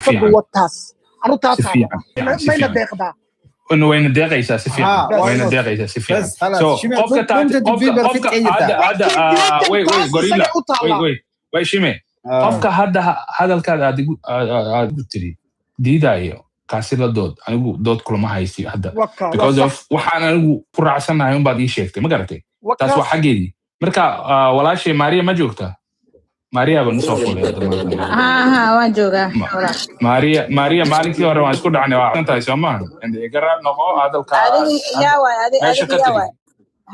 وتاس أنا تاس ما يندق ده إنه وين دقيقة سفيان وين دقيقة سفيان so قفك هذا وي غوريلا وي شيمي قفك هذا الكلام قلت لي دي دايو كاسيلا دود أنا دود كل ما هيسي هذا because of وحنا كرة عشان يوم بعد يشيكت ما قرأتي تسوى حقيقي مركا ولا شيء ماريا ما جوكتا ماريا بنصفه وين جوكا ماريا مالك يا روان اسكت عني أنت يسمعه عندي قرر نقول هذا الكلام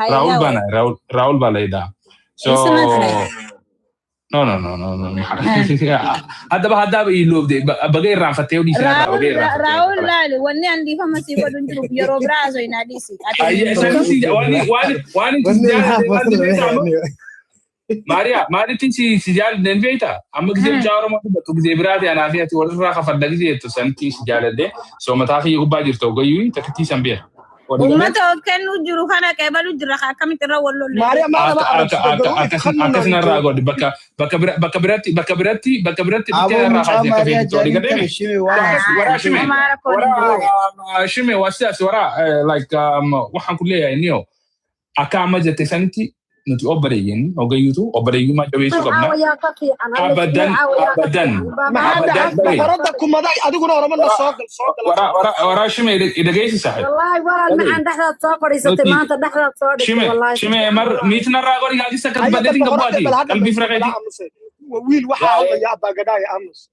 هذا راول بالايدا so no هذا بيلوب دي بغير رافته ودي راول لا وني عندي فما سيبو دنجو يورو برازو يناديسي اي سنتي واني ماريا تنسي سجال دنبيتا اما كذا جاورو ما تبغى برادي انا فيها تورا خفدك دي تسنتي سجال دي سو متاخي يغبا جرتو غيوي تكتي سمبير وما توكلوا جرو خانا كيبلو جرخا كم ترول ماريا ما أكسنا راغود بكبرتي بتاع راغود كفي شمي واساس ورا like waxaan ku leeyahay niyo akama jate santi نتي أوبريين أو جيوتو أوبريين ما جوي سكبنا أبدا بردكم ما داي أديكوا نورمال الصاق ورا شمي إذا جيسي صحيح والله ورا ما عند أحد صاقري ستمان تدخل صاقري شمي مر ميتنا راغوري قاعد يسكت بديتين قبادي قلبي فرقتي ويل وحاول يا باجداي أمس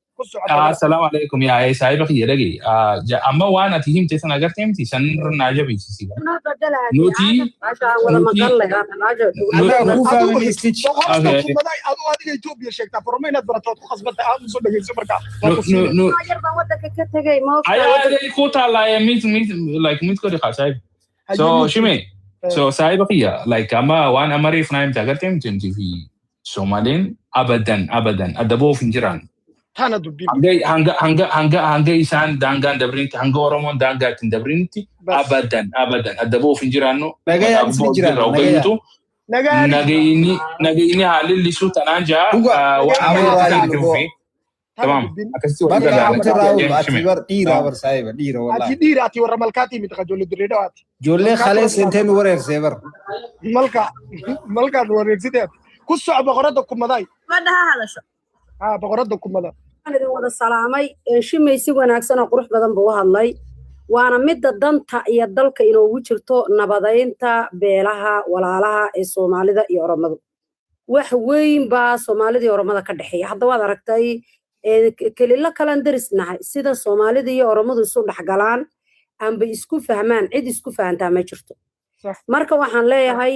السلام عليكم يا أي سايب أخي رجعي أما وانا تيجي تسنا قرتين تسنا ناجا بيسي نوتي ولا مقلة أنا كوفا من إستيتش أنا أدي يجوب يا شيخ تفرمين أدبرتوت خصبت أمس ولا جيل سمركا نو أي كوتا لا يا ميت كوري خاصايب so شمي so سايب أخي like أما وانا مريف نايم تقرتين تنتي في سومالين أبدا أدبو فنجران hanga isaan daangaan dabrinti hanga oromoon daangaatiin dabrinti abadan addaboo fin jiraanno nagayni haalillisu tanaan jaa تمام ديراتي ورا ملكاتي متخجول الدريدات جولي خلاص انتين ورير سيفر ملكا ورير سيدات كسو بقردكم مداي بدها هذا شو بقردكم مداي أنا وada salaamay shimaysi wanaagsan oo qurux badan buu hadlay waana mid danta iyo dalka inuu u jirto nabadeynta beelaha walaalaha ee Soomaalida iyo Oromada wax weyn baa Soomaalida iyo Oromada ka dhaxeeya hadda waad aragtay kelila kalan darisnahay sida Soomaalida iyo Oromadu isu dhaxgalaan amba isku fahmaan cid isku fahantaa ma jirto marka waxaan leeyahay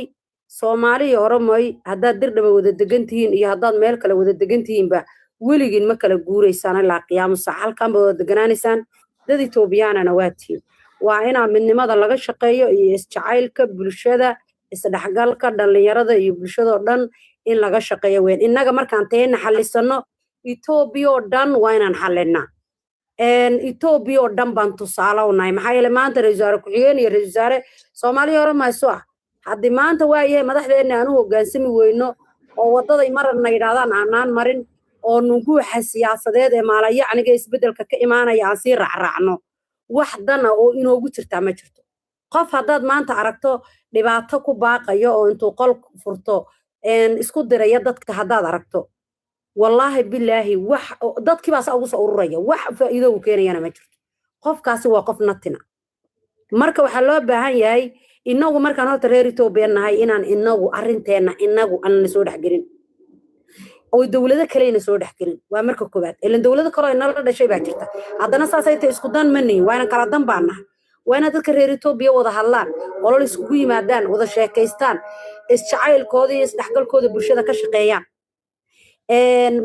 Soomaali iyo Oromoy haddaad dirdhaba wada degantihiin iyo haddaad meel kale wada degantihiinba weligin ma kala guureysaan ilaa qiyaamo sax halkan baad deganaanaysaan dad Itoobiyaanana waatiin waa ina midnimada laga shaqeeyo iyo isjacaylka bulshada isdhaxgalka dhalinyarada iyo bulshada dhan in laga shaqeeyo weyn inaga markaan teena xalisano Itoobiya oo dhan waa inaan xallinaa Itoobiya oo dhan baan tusaale u nahay maxaa yeelay maanta ra'iisul ku-xigeen iyo ra'iisul wasaare Soomaaliya Oromayso hadii maanta waa yahay madaxdeena aanu hogaansami weyno oo wadada marna yiraahdaan aanaan marin oo nuguuxa siyaasadeed ee maalaya aniga isbedelka ka imaanaya aan sii raacraacno wax dana oo inoogu jirta ma jirto qof hadaad maanta aragto dhibaato ku baaqayo oo intuu qol furto isku diraya dadka hadaad aragto wallahi billahi wax dadkii baas ugu soo ururaya wax faa'iido u keenayana ma jirto qofkaasi waa qof natina marka waxa loo baahan yahay inagu markaan horta reer Itoobiya nahay inaan inagu arinteena inagu aan soo dhaxgelin oo dawladda kale inay soo dhaxgelin waa marka koobaad ilaa dawladda kale ay nala dhashay baa jirta haddana saasay tahay isku dan manay waana kala dan baana waana dadka reer Itoobiya wada hadlaan qolol isku yimaadaan wada sheekaystaan isjacaylkooda iyo isdhaxgalkooda bulshada ka shaqeeyaan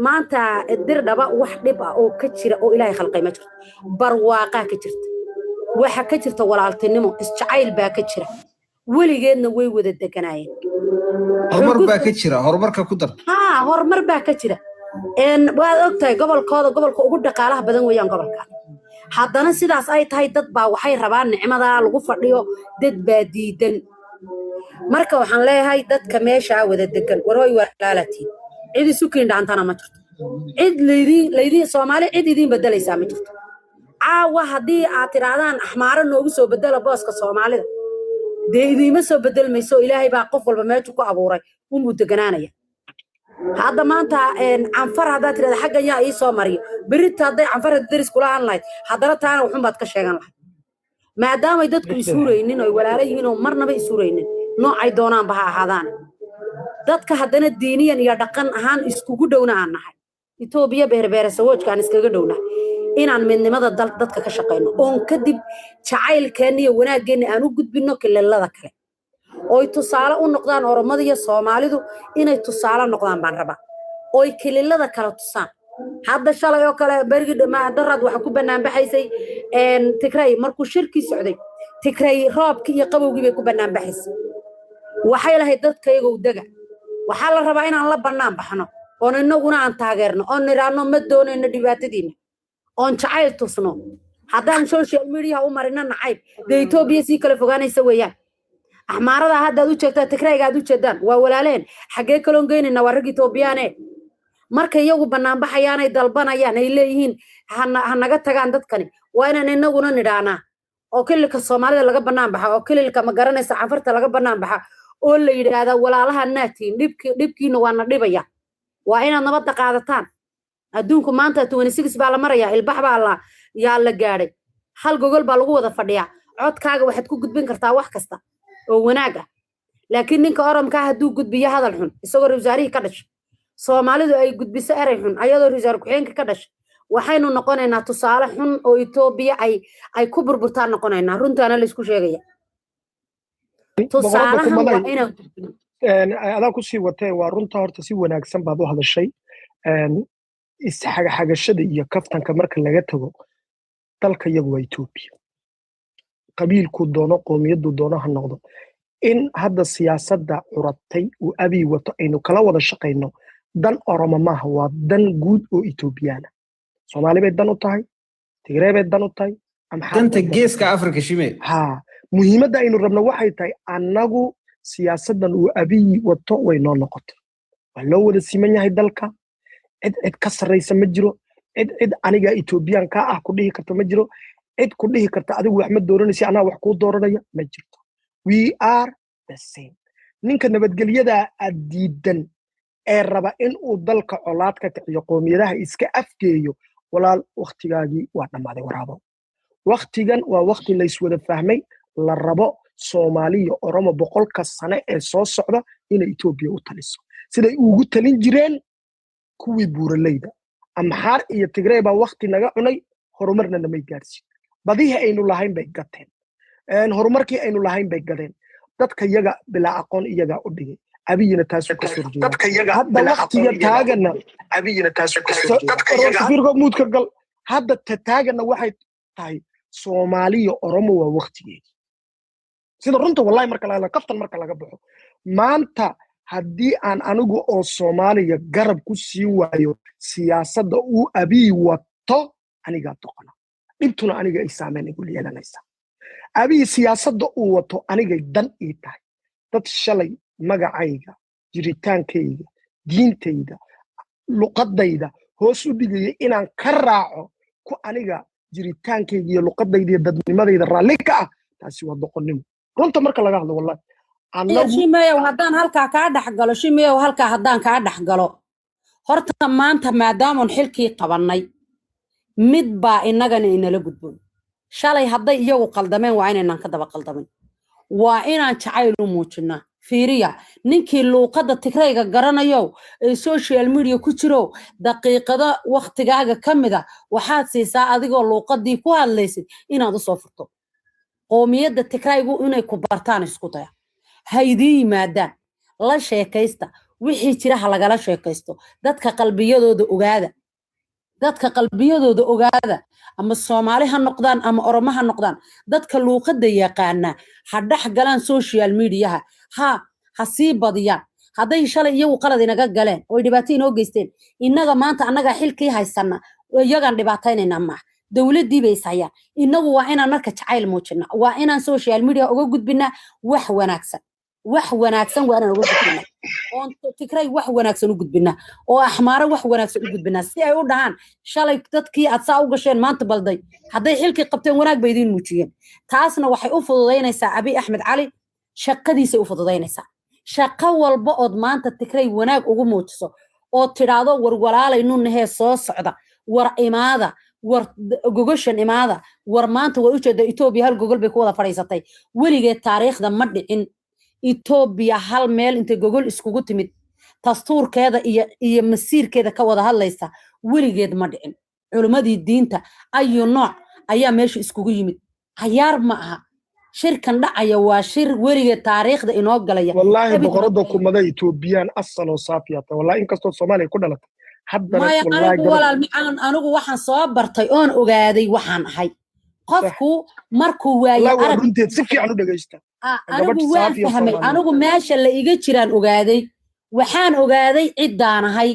maanta dirdhaba wax dhib ah oo ka jira oo Ilaahay khalqay ma jirto barwaaqa ka jirta waxa ka jirta walaaltinimo isjacayl baa ka jira weligeedna way wada deganaayeen hormar baa ka jira horumarka ku dar hormar baa ka jira waad ogtahay gobolka ugu dhaqaalaha badan weeyaan gobolka haddana sidaas ay tahay dad baa waxay rabaan nicmada lagu fadhiyo dad baa diidan marka waxaan leeyahay dadka meesha wada degan warooy walaalati cid isu kiin dhaantana ma jirto عيد ليدي صومالي عيد يدين بدل سامي عاوة هدي اعتراضان أحمر نوجسو بدل باسك صومالي دي ما سو بدل ما يسوي إلهي بقى قفل بماتو كأبوري ومتجنانية هذا ما أنت عنفر هذا ترى حاجة يا إيه صومالي بريت هذا عنفر الدرس كلها أونلاين حضرت أنا وحمد كشجان ما دام يدتكم يسورين إنه ولا عليه إنه مرنا بيسورين نوع عيدونا بها هذان dadka hadana diiniyan iyo dhaqan ahaan isku dhowna aan nahay Itoobiya beerbeer sawoojkan iskaga dhowna inaan midnimada dadka ka shaqeyno oo kadib jacaylkeena iyo wanaageena aan u gudbino kilallada kale oo tusaale u noqdaan Oromada iyo Soomaalidu inay tusaale noqdaan baan rabaa oo kilallada kala tusaan hadda shalay oo kale berigi dhamaa darad waxa ku banaan baxaysay Tigray markuu shirki socday Tigray roobkii iyo qabowgii bay ku banaan baxaysay waxay lahayd dadkayga u daga waxaa la rabaa inaan la banaan baxno oo inaguna aan taageerno oo niraano ma doonayno dhibaatadiina oo jacayl tusno haddaan social media u marina nacayb de Itoobiya si kala fogaanaysa weeyaan axmaarada hadda u jeegtaa Tigrayga aad u jeedaan waa walaaleen xagee kaloon geynina waa rag Itoobiyaane markay iyagu banaan baxayaan ay dalbanayaan ay leeyihiin hanaga tagaan dadkani waa inaan inaguna nidhaana oo kililka Soomaalida laga banaan baxa oo kililka ma garanaysa cafarta laga banaan baxa oo la yiraahdo walaalaha naatiin dhibkiina waana dhibaya waa inaad nabad qaadataan adduunku maanta 26 baa la maraya ilbax baa la yaa la gaaray hal gogol baa lagu wada fadhiya codkaaga waxaad ku gudbin kartaa wax kasta oo wanaag ah laakiin ninka Oromka haduu gudbiyo hadal xun isagoo wasaarihi ka dhashay Soomaalidu ay gudbiso eray xun ayadoo wasaar ku xigeenka ka dhashay waxaynu noqonaynaa tusaale xun oo Itoobiya ay ku burburtaan noqonaynaa runtaana la isku sheegaya adaa ku sii watee waa runta horta si wanaagsan baad u hadashay isxagashada iyo kaftanka marka laga tago dalka iyagu waa Itoobiya qabiilku doono qoomiyadu doono ha noqdo in hadda siyaasadda curatay uu Abiy wato aynu kala wada shaqeyno dan Oromo maaha waa dan guud oo Itoobiyana Soomaali bay dan u tahay Tigray bay dan u tahay danta geeska Afrika shimee muhiimadda aynu rabno waxay tahay annagu siyaasaddan uu Abiy wato way noo noqotay waa loo wada siman yahay dalka cid ka sarreysa ma jiro cid aniga Ethiopian ka ah ku dhihi karto ma jiro cid ku dhihi karta adigu wax ma dooranaysi anaa wax ku dooranaya ma jirto we are the same ninka nabadgelyada adiidan ee raba in uu dalka colaad ka kiciyo qoomiyadaha iska afgeeyo walaal waqtigaagii waa dhamaaday waraabo waqtigan waa waqti la iswada fahmay la rabo Soomaaliya Oromo boqolka sano ee soo socda in Itoobiya u taliso siday ugu talin jireen kuwii buuraleyda amxaar iyo Tigray baa waqti naga cunay horumarna namay gaarsiin badihi aynu lahayn bay gateen horumarkii aynu lahayn bay gadeen dadka iyaga bila aqoon iyaga u dhigay Abiyina taas ku soo jeeday dadka iyaga bila aqoon taagana Abiyina taas ku soo jeeday dadka iyaga firqo muudka gal hadda taagana waxay tahay Soomaaliya Oromo waa waqtigeedii sida runta wallahi marka la kaftan marka laga baxo maanta haddii aan anigu oo Soomaaliya garab ku sii waayo siyaasadda uu Abiy wato aniga toqona dhibtuna aniga ay saameyn igu yeelanaysa Abiy siyaasadda uu wato aniga dan ii tahay dad shalay magacayga jiritaankayga diintayda luqadayda hoos u dhigay inaan ka raaco ku aniga jiritaankayga iyo luqadayda iyo dadnimadayda raalli ka ah taasi waa doqonnimo runta marka laga hadlo wallahi shimeeyow haddaan halkaa kaa dhexgalo shimeeyow halkaa haddaan kaa dhexgalo horta maanta maadaamaan xilkii qabannay mid baa innagana inala gudboon shalay hadday iyagu qaldameen waa inaynaan ka daba qaldamin waa inaan jacayl u muujinaa fiiriya ninkii luuqadda Tigrayga garanayo ee social media ku jiro daqiiqada waqtigaaga kamida waxaad siisaa adigoo luuqadii ku hadlaysid inaad u soo furto qoomiyadda Tigraygu inay ku bartaan isku daya haydii maadaan la sheekaysta wixii jira lagala sheekaysto dadka qalbiyadooda ogaada ama Soomaali ha noqdaan ama Oromo ha noqdaan dadka luuqadda yaqaana ha dhax galaan social media ha sii badiyaan hadday shalay iyagu qalad inaga galeen oo dhibaato inoo geysteen innaga maanta annaga xilkii haysana iyagan dhibaataynayna ma dawladii bay sayaan inagu waa inaan marka jacayl muujina waa inaan social media uga gudbina wax wanaagsan wax wanaagsan waa inaan ugu gudbinaa oon Tigray wax wanaagsan u gudbinaa oo Axmaara wax wanaagsan u gudbinaa si ay u dhahaan shalay dadkii aad saa u gasheen maanta balday hadday xilkii qabteen wanaag bay idin muujiyeen taasna waxay u fududeynaysaa Abiy Ahmed Cali shaqadiisa u fududeynaysaa shaqo walba oo maanta Tigray wanaag ugu muujiso oo tiraado war walaalaynu nahay soo socda war imaada war gogoshan imaada war maanta way u jeedaa Ethiopia hal gogol bay ku wada fadhiisatay weligeed taariikhda ma dhicin Ethiopia hal meel inta gogol iskugu timid dastuurkeeda iyo masiirkeeda ka wada hadlaysa weligeed ma dhicin culimadii diinta ayu nooc ayaa meesha iskugu yimid hayaar ma aha shirkan dhacaya waa shir weligeed taariikhda inoo galaya wallahi boqorada kumada Ethiopian asal oo saafiyata wallahi inkastoo Soomaaliya ku dhalatay haddana wallahi anigu waxaan soo bartay oon ogaaday waxaan ahay qofku markuu waayo arag runteed si fiican u dhageysta anigu waan fahmay anigu meesha la iga jiraan ogaaday waxaan ogaaday ciidaan ahay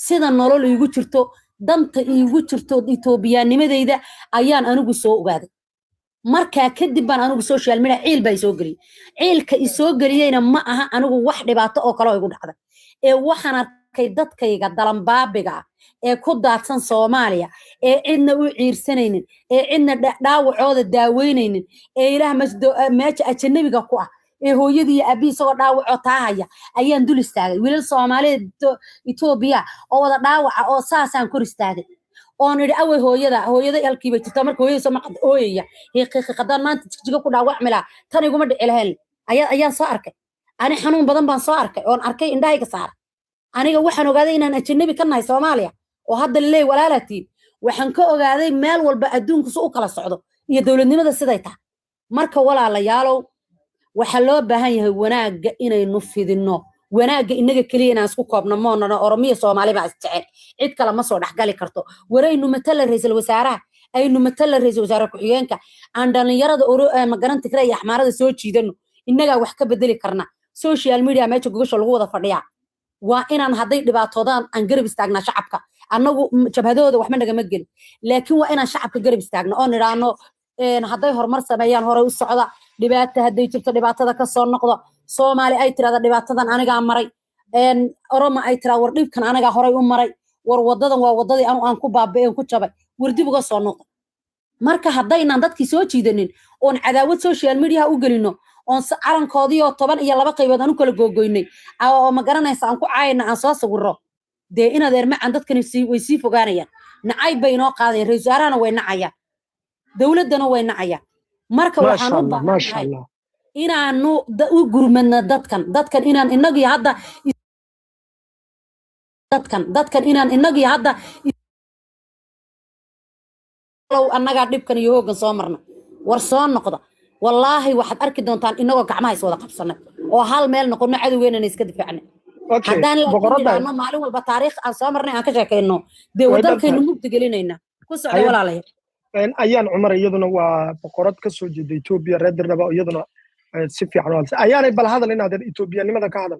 sida nolol igu jirto danta igu jirto Ethiopianimadeyda ayaan anigu soo ogaaday marka kadib baan anigu social media ciil bay soo galiyay ciilka i soo galiyayna ma aha anigu wax dhibaato oo kale oo igu dhacday ee waxaan arkay dadkayga dalanbaabiga ee ku daadsan Soomaaliya ee cidna u ciirsanaynin ee cidna dhaawacooda daaweynaynin ee ilaah meesha ajnabiga ku ah ee hooyadii iyo aabbihiis oo dhaawaco taahaya ayaan dul istaagay wiilal Soomaaliyeed Ethiopia oo wada dhaawaca oo saasaan kor istaagay oo nidhi away hooyada halkiiba jirta marka hooyada soo maqad ooyaya qadan maanta jijiga ku dhaawacmila tan iguma dhici lahayn ayaan soo arkay ani xanuun badan baan soo arkay oon arkay indhahayga saar aniga waxaan ogaaday inaan ajnabi ka nahay Soomaaliya oo hadda leey walaalaatiin waxaan ka ogaaday meel walba adduunku soo kala socdo iyo dawladnimada siday tahay marka walaalayaalow waxa loo baahan yahay wanaaga inaynu fidino wanaaga inaga kaliya inaan isku koobno moonana Oromiya Soomaali baa isjecel cid kale ma soo dhaxgali karto waraynu matala ra'iisul wasaaraha aynu matala ra'iisul wasaare ku-xigeenka aan dhalinyarada ma garan Tigray iyo Axmaarada soo jiidano inaga wax ka bedeli karna social media meesha gogosha lagu wada fadhiyaa waa inaan hadday dhibaatoodaan aan garab istaagnaa shacabka annagu jabhadooda wax ma nagama gelin laakiin waa inaan shacabka garab istaagno oo niraano hadday horumar sameeyaan hore u socda dhibaato hadday jirto dhibaatada ka soo noqdo Soomaali ay tirada dhibaatadan aniga maray Oromo ay tira war dhibkan aniga horay u maray war wadadan waa wadadii aan ku baabeen ku jabay war dib uga soo noqdo marka haddaynan dadkii soo jiidanin oon cadaawad social media u gelino oon calankoodii oo 10 iyo 2 qaybood aan u kala googoynay oo ma garanaysa aan ku caayna aan soo sawiro dee inaad ermacan dadkan way sii fogaanayaan nacay bay inoo qaadeen ra'iisul wasaarahana way nacayaan dawladana way nacayaan marka waxaan u baahannahay inaanu u gurmadna dadkan inaan inagii hadda dadkan inaan inagii hadda law annaga dhibkan iyo hoogan soo marna war soo noqda wallaahi waxaad arki doontaan inagoo gacmaha is wada qabsanay oo hal meel noqono cadawgeena iska difaacnay haddaan la maalin walba taariikh aan soo marnay aan ka sheekayno dee wadalkaynu mugdi gelinayna ku socday walaalayaal ayaan Cumar iyaduna waa boqorad ka soo jeeday Ethiopia reerdarnaba iyaduna si fiican oo ayaanay bal hadal inaad Ethiopianimada ka hadal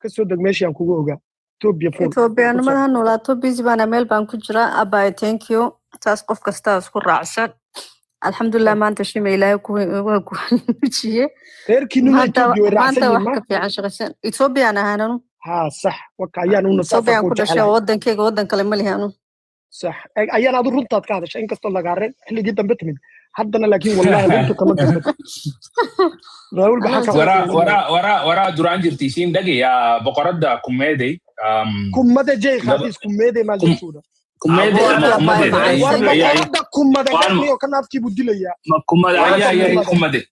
ka soo deg meeshii aan kugu ogaa Ethiopianimada noolaato busy baan meel baan ku jira abay thank you taas qof kasta isku raacsan alxamdulillah maanta shimay ilaahay ku jiye reerkiinu Ethiopia raacsan wax ka fiican shaqaysan Ethiopian ahaananu ha sax waka ayaan una safar ku dhashay wadankayga wadan kale ma lihanu صح ayaan aad runtaad ka hadashay in kasto laga reeb xilligii dambe timid haddana laakiin wallahi runtu kama gamad raawul baxaka wara duraan jirtay siin dhagaya boqorada kumada jey khadis kumade ma jirto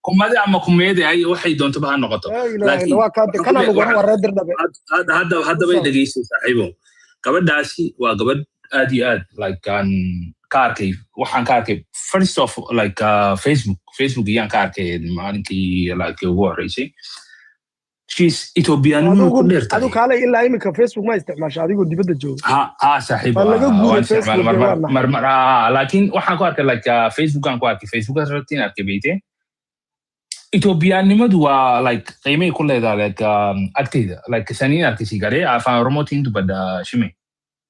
kumade ama kumade ay waxay doonto baa noqoto laakiin waa ka kana lagu wareer dhabe hadda bay dhageysay saaxiibo gabadhaasi waa gabadh aad iyo aad like waxaan ka arkay first of like Facebook iyaan ka arkay maalinkii like ugu horeysay she's Ethiopian ku dheertay adigu kale ilaa imika Facebook ma isticmaasho adigu dibadda jooga ha saaxiib laakiin waxaan ku arkay like Facebook aan ku arkay Facebook ratin arkay beete Ethiopianimadu waa like qiimay ku leedahay like agteeda like saniin arkay sigare afaan remote intu bada shimay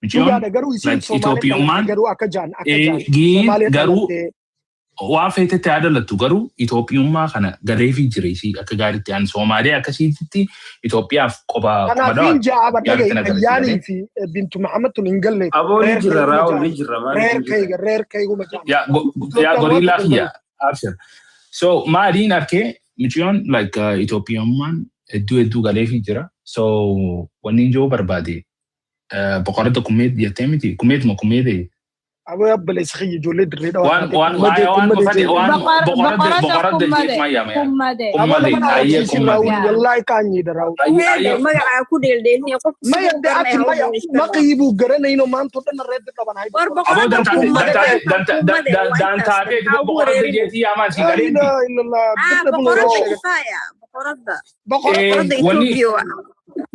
like Ethiopian man garu waafeete taadalatu garuu Itoophiyummaa kana galee fi jireesii akka gaariitti aan Soomaaliyaa akkasiitti Itoophiyaaf qoba kanaafin jaaba dhagay ayyaanii fi bintu Maxamed hin galle aboon jira raawul ni jira reer kaygu yaa gorilla khiya abshir so maaliin arkee michiyoon like Itoophiyummaan hedduu galee fi jira so wanni joo barbaade boqorada kumeet jettee miti kumeet أبو يبل يسخي جولد ريد وان بقرد الجيت ما يا والله كان يدراو ما يعكود الدين يقف ما يبدا اكل ما قيبو غرنينو ما انتو دنا ريد طبعا هاي ابو دان تابي بقرد الجيت يا ما شي قال لا الا الله بقرد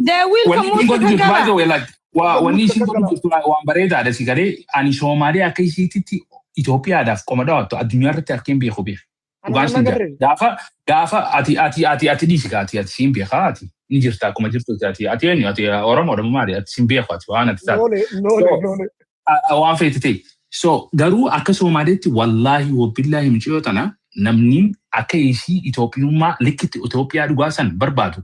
They will come out wanni si waan bareedaa dha si galee ani Soomaaliyaa akka isiitti Itoophiyaadhaaf qomadaa wattu addunyaa irratti harkeen beeku beeku. Dhugaan siin gaafa ati dhiisi ati siin beekaa ati ni jirta akkuma jirtu ati Oromoodha maali ati siin beeku ati waan ati taate. Waan feeti ta'e. So garuu akka Soomaaliyaatti wallaahi wabbillaahi miciyoo tana namni akka isii Itoophiyummaa likkitti Itoophiyaa dhugaa san barbaadu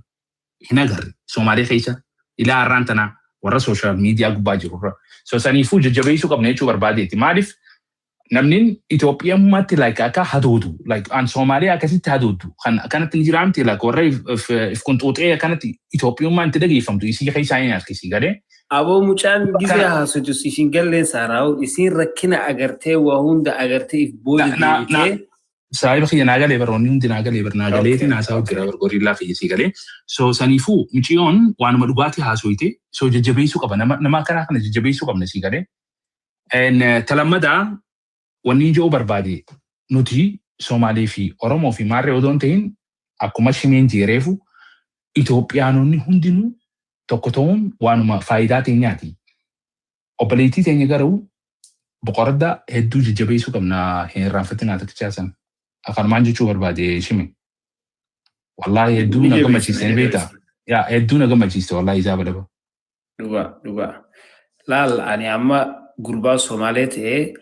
hin agarre Soomaaliyaa keessa ilaa har'aan tanaa. warra social media gubbaa jirurra. So saniifuu jajjabeessuu qabna jechuu barbaadeeti. Maaliif namni Itoophiyummaatti like akka hadoodu like aan Soomaaliyaa akkasitti hadoodu kanatti ni jiraamti like warra if kuntuuxee kanatti Itoophiyummaan itti dhageeffamtu isii keessaa hin harkisii galee. Aboo mucaan gizee haasutu isin galleen saaraa'u isin rakkina agartee waa hunda agartee if booda deebitee. Saayiba kiyya naagalee baroonni hundi naagalee barnaagaleeti naasaa hojjira gorillaa fayyisii galee. So saniifuu miciyoon waanuma dhugaatii haasoyite so jajjabeessuu qaba nama akkanaa kana jajjabeessuu qabna sii galee. Talammadaa wanni ijoo barbaade nuti Somaalee fi Oromoo fi Maarree odoon ta'in akkuma shimeen jeereefu Itoophiyaanonni hundinuu tokko ta'uun waanuma faayidaa teenyaati. Obboleettii teenya garuu boqorada hedduu jajjabeessuu qabna hin irraanfatinaa takkichaasan. Afanumaan jechuu barbaade shime. Wallahi hedduu na gammachiiste beektaa. Yaa hedduu na gammachiiste wallahi isaa badaba. Dhugaa. Laal ani amma gurbaa Somaalee ta'ee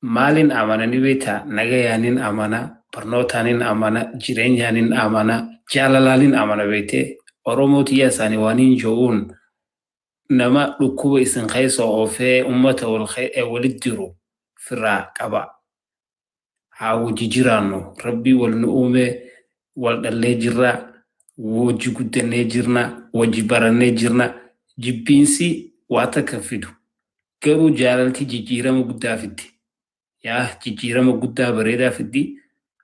maalin amananii beektaa nagayaanin amana barnootaanin amana jireenyaanin amana jaalalaanin amana beektee Oromooti yaa isaanii waaniin jo'uun nama dhukkuba isin keessa oofee uummata walitti jiru firraa qaba. Haa wajji jiraannu rabbii wal nu uume wal dhallee jirra wajji guddannee jirna wajji barannee jirna jibbiinsi waa takka fidu garuu jaalalti jijjiirama guddaa fiddi yaa jijjiirama guddaa bareedaa fiddi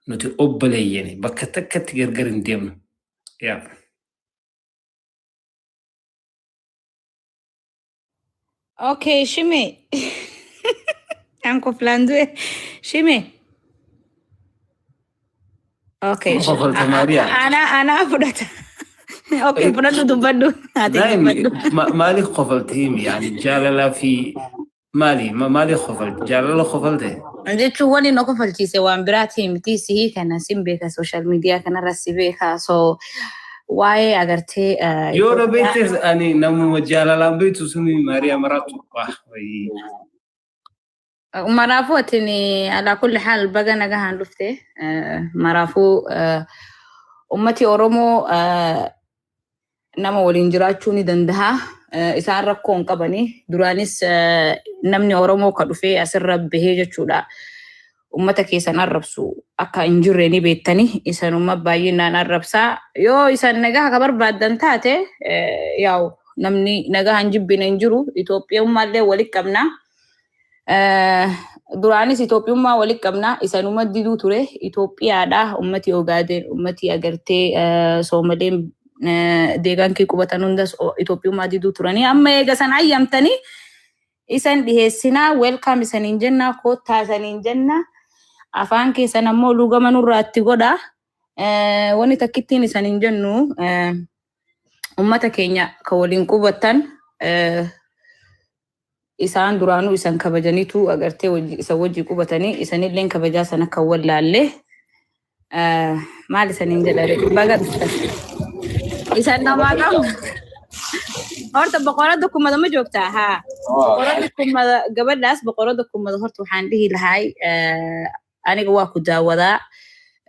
nuti obbaleeyyani bakka takkatti gargar hin deemnu yaa. Okay, Shime. Anko Flandue. Shime. Okay. Ana fudhata. Okay, fudhatu dubbaddu. Maali qofaltiin yani jaalala fi maali qofalt jaalala qofalte. Jechuun wani no qofalchiise waan biraati miti sihii kana sin beeka social media kana rassi beeka so waa'ee agartee yoo dhabeettes ani namuma jaalalaan beektu suni Maariyaa Maraatu maraafuu atini ala kulli haal baga nagahaan dhufte maraafuu ummati Oromoo nama waliin jiraachuu ni danda'a isaan rakkoon qabani duraanis namni Oromoo ka dhufee asirra bahee jechuudha ummata keessan arrabsu akka hin jirre ni beektani isanuma baay'inaan arrabsaa yoo isan nagaa ka barbaadan taate yaa'u namni nagaa hin jibbine hin jiru Itoophiyummaallee walitti qabna duraanis Itoophiyummaa walitti qabna isanuma diduu ture Itoophiyaadha ummati Ogaadeen ummati agartee Soomaleen deegaan kee qubatan hundas Itoophiyummaa diduu turanii amma eega san ayyamtanii isan dhiheessinaa welcome isaniin jenna koottaa isaniin jenna afaan keessan ammoo lugama nurraatti godha wani takkittiin isaniin jennu ummata keenya ka waliin qubatan isaan duraanuu isan kabajaniitu agartee isa wajji qubatanii isanilleen kabajaa sana kan wallaalle maal isaniin jedhare baga isan namaa qabu horta boqorada kumada ma joogtaa haa boqorada kumada gabadhaas boqorada kumada horta waxaan dhihi lahay aniga waa ku daawadaa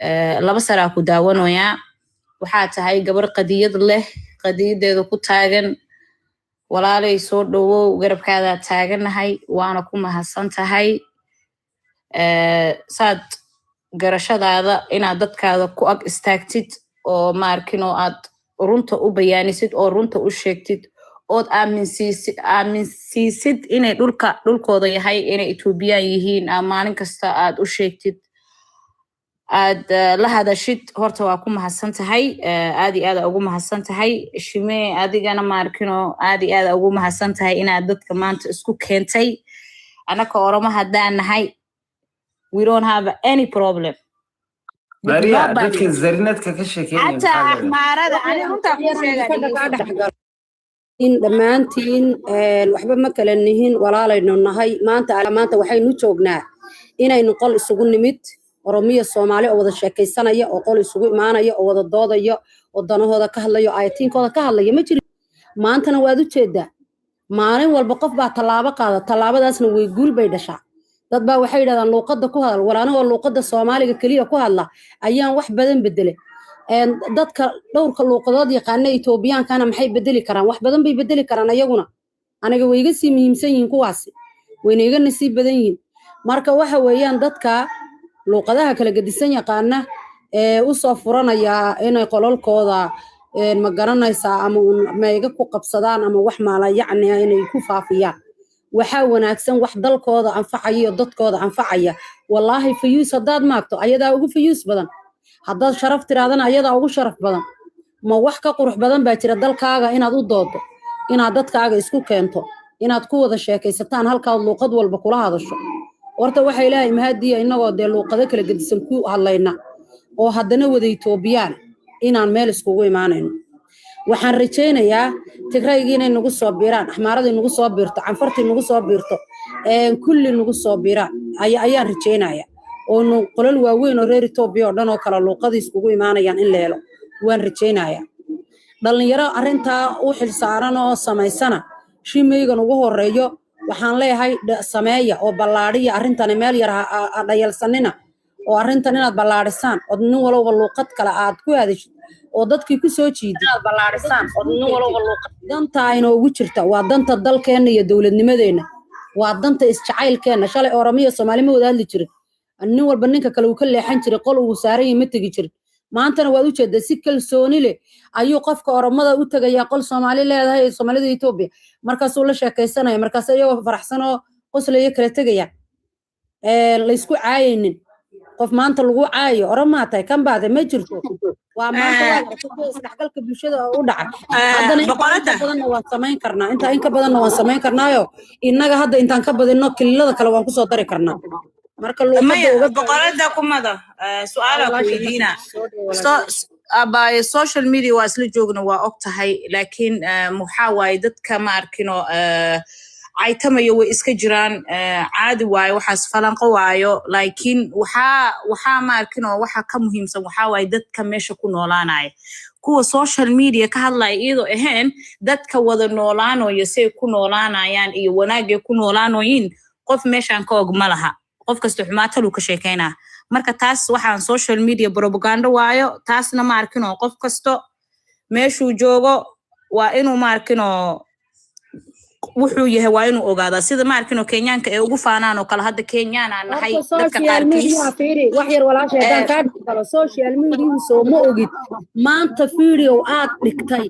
2 sano ku daawanayaa waxaa tahay gabar qadiyad leh qadiyadeedu ku taagan walaalay soo dhawow garabkaada taaganahay waana ku mahadsan tahay saad garashadaada inaad dadkaada ku ag istaagtid oo maarkino aad runta u bayaanisid oo runta u sheegtid ood aaminsiisid inay dhulkooda yahay inay Ethiopian yihiin maalin kasta aad u sheegtid aad la hadashid horta waa ku mahadsan tahay aad iyo aad ugu mahadsan tahay Shime adigana maarkino aad iyo aad ugu mahadsan tahay inaad dadka maanta isku keentay anaka Oromo hadaan nahay we don't have any problem Maria dadka zarinadka ka sheekeeyay hata ahmaarada ani runta ku sheegay in dhamaantiin waxba ma kala nihin walaalayno nahay maanta waxaynu joognaa inaynu qol isugu nimid Oromiya Soomaali oo wada sheekaysanaya oo qol isugu imaanaya oo wada doodaya oo danahooda ka hadlayo aytiinkooda ka hadlaya ma jiro maantana waad u jeedaa maalin walba qof baa talaabo qaada talaabadaasna way guul bay dhashaa dad baa waxay yiraahdaan luqadda ku hadal walaanoo luqadda Soomaaliga kaliya ku hadla ayaan wax badan bedelay dadka dhowrka luqadood yaqaan Ethiopian-kana maxay bedeli karaan wax badan bay bedeli karaan ayaguna aniga way iga sii muhiimsan yihiin kuwaasi wayna iga nasiib badan yihiin marka waxa weeyaan dadka luqadaha kala gedisan yaqaana u soo furanaya inay qololkooda ma garanaysaa ama meega ku qabsadaan ama wax maala yacni inay ku faafiyaan waxa wanaagsan wax dalkooda anfacaya dadkooda anfacaya wallahi fayuus hadaad maagto ayadaa ugu fayuus badan hadaad sharaf tiraadana ayadaa ugu sharaf badan ma wax ka qurux badan baa jira dalkaaga inaad u doodo inaad dadkaaga isku keento inaad ku wada sheekaysataan halkaad luqad walba kula hadasho horta waxa ilaahay mahadiya inagoo de luqado kala gedisan ku hadlayna oo haddana wada Ethiopian inaan meel iskugu imaanayno waxaan rajaynayaa Tigrayga inay nagu soo biiraan Axmaarada nagu soo biirto Canfarta nagu soo biirto kulli nagu soo biiraan ayaan rajaynayaa oo qolal waaweyn oo reer Ethiopia oo dhan oo kala luqadiis ugu imaanayaan in leelo waan rajaynayaa dhalinyaro arinta u xil saaran oo samaysana Shimeygan ugu horeeyo waxaan leeyahay sameeya oo ballaariya arintan meel yar dhayalsanina oo arintan inaad ballaarisan oo nin walba luqad kala aad ku hadashid oo dadkii ku soo jiiday inaad ballaarisan oo nin walba luqad danta inoo ugu jirta waa danta dalkeena iyo dawladnimadeena waa danta isjacaylkeena shalay Oromiya Soomaali ma wada hadli jirin nin walba ninka kale uu ka leexan jiray qol uu saaray ma tagi jirin maantana waad u jeedaa si kalsooni leh ayuu qofka Oromada u tagayaa qol Soomaali leedahay Soomaalida Ethiopia markaas uu la sheekaysanaya markaas ayagoo faraxsan oo qoslaya kala tagaya la isku caayinin qof maanta lagu caayo Oromo tahay kan baad ma jirto waa maanta isdhexgalka bulshada u dhacay haddana badan waa samayn karnaa in ka badan waa samayn karnaayo inaga hadda intaan ka badino kililada kale waan ku soo dari karnaa marka boqorada kumada su'aala ku weydiina abay social media waa isla joogna waa og tahay laakiin waxa waay dadka ma arkino aytamayo way iska jiraan caadi waayo waxaas falanqo waayo laakiin waxa ma arkino waxa ka muhiimsan waxa waay dadka meesha ku noolaanaya kuwa social media ka hadlay iyadoo ahayn dadka wada noolaanayo say ku noolaanayaan iyo wanaag ku noolaanoyin qof meeshan ka og ma laha qof kasta xumaata uu ka sheekeynaa marka taas waxaan social media propaganda waayo taasna ma arkino qof kasto meeshuu joogo waa inuu ma arkino wuxuu yahay waa inuu ogaada sida ma arkino Kenyaanka ee ugu faanaan oo kala hadda Kenyaan aan nahay dadka qaarkiis wax yar walaasheedan ka dhigto social media soo ma ogid maanta video aad dhigtay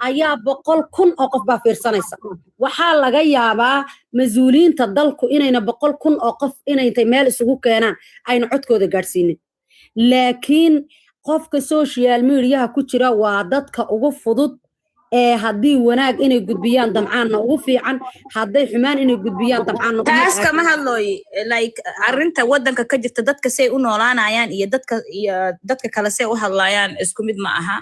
ayaa 100,000 oo qof baa fiirsanaysa waxa laga yaabaa mas'uuliyiinta dalku inayna 100,000 oo qof inay meel isugu keenaan ayna codkooda gaarsiinin laakiin qofka social media ku jira waa dadka ugu fudud haddii wanaag inay gudbiyaan damcaana ugu fiican hadday xumaan inay gudbiyaan damcaana taas kama hadlooy like arinta wadanka ka jirta dadka say u noolaanayaan iyo dadka kale say u hadlayaan isku mid ma aha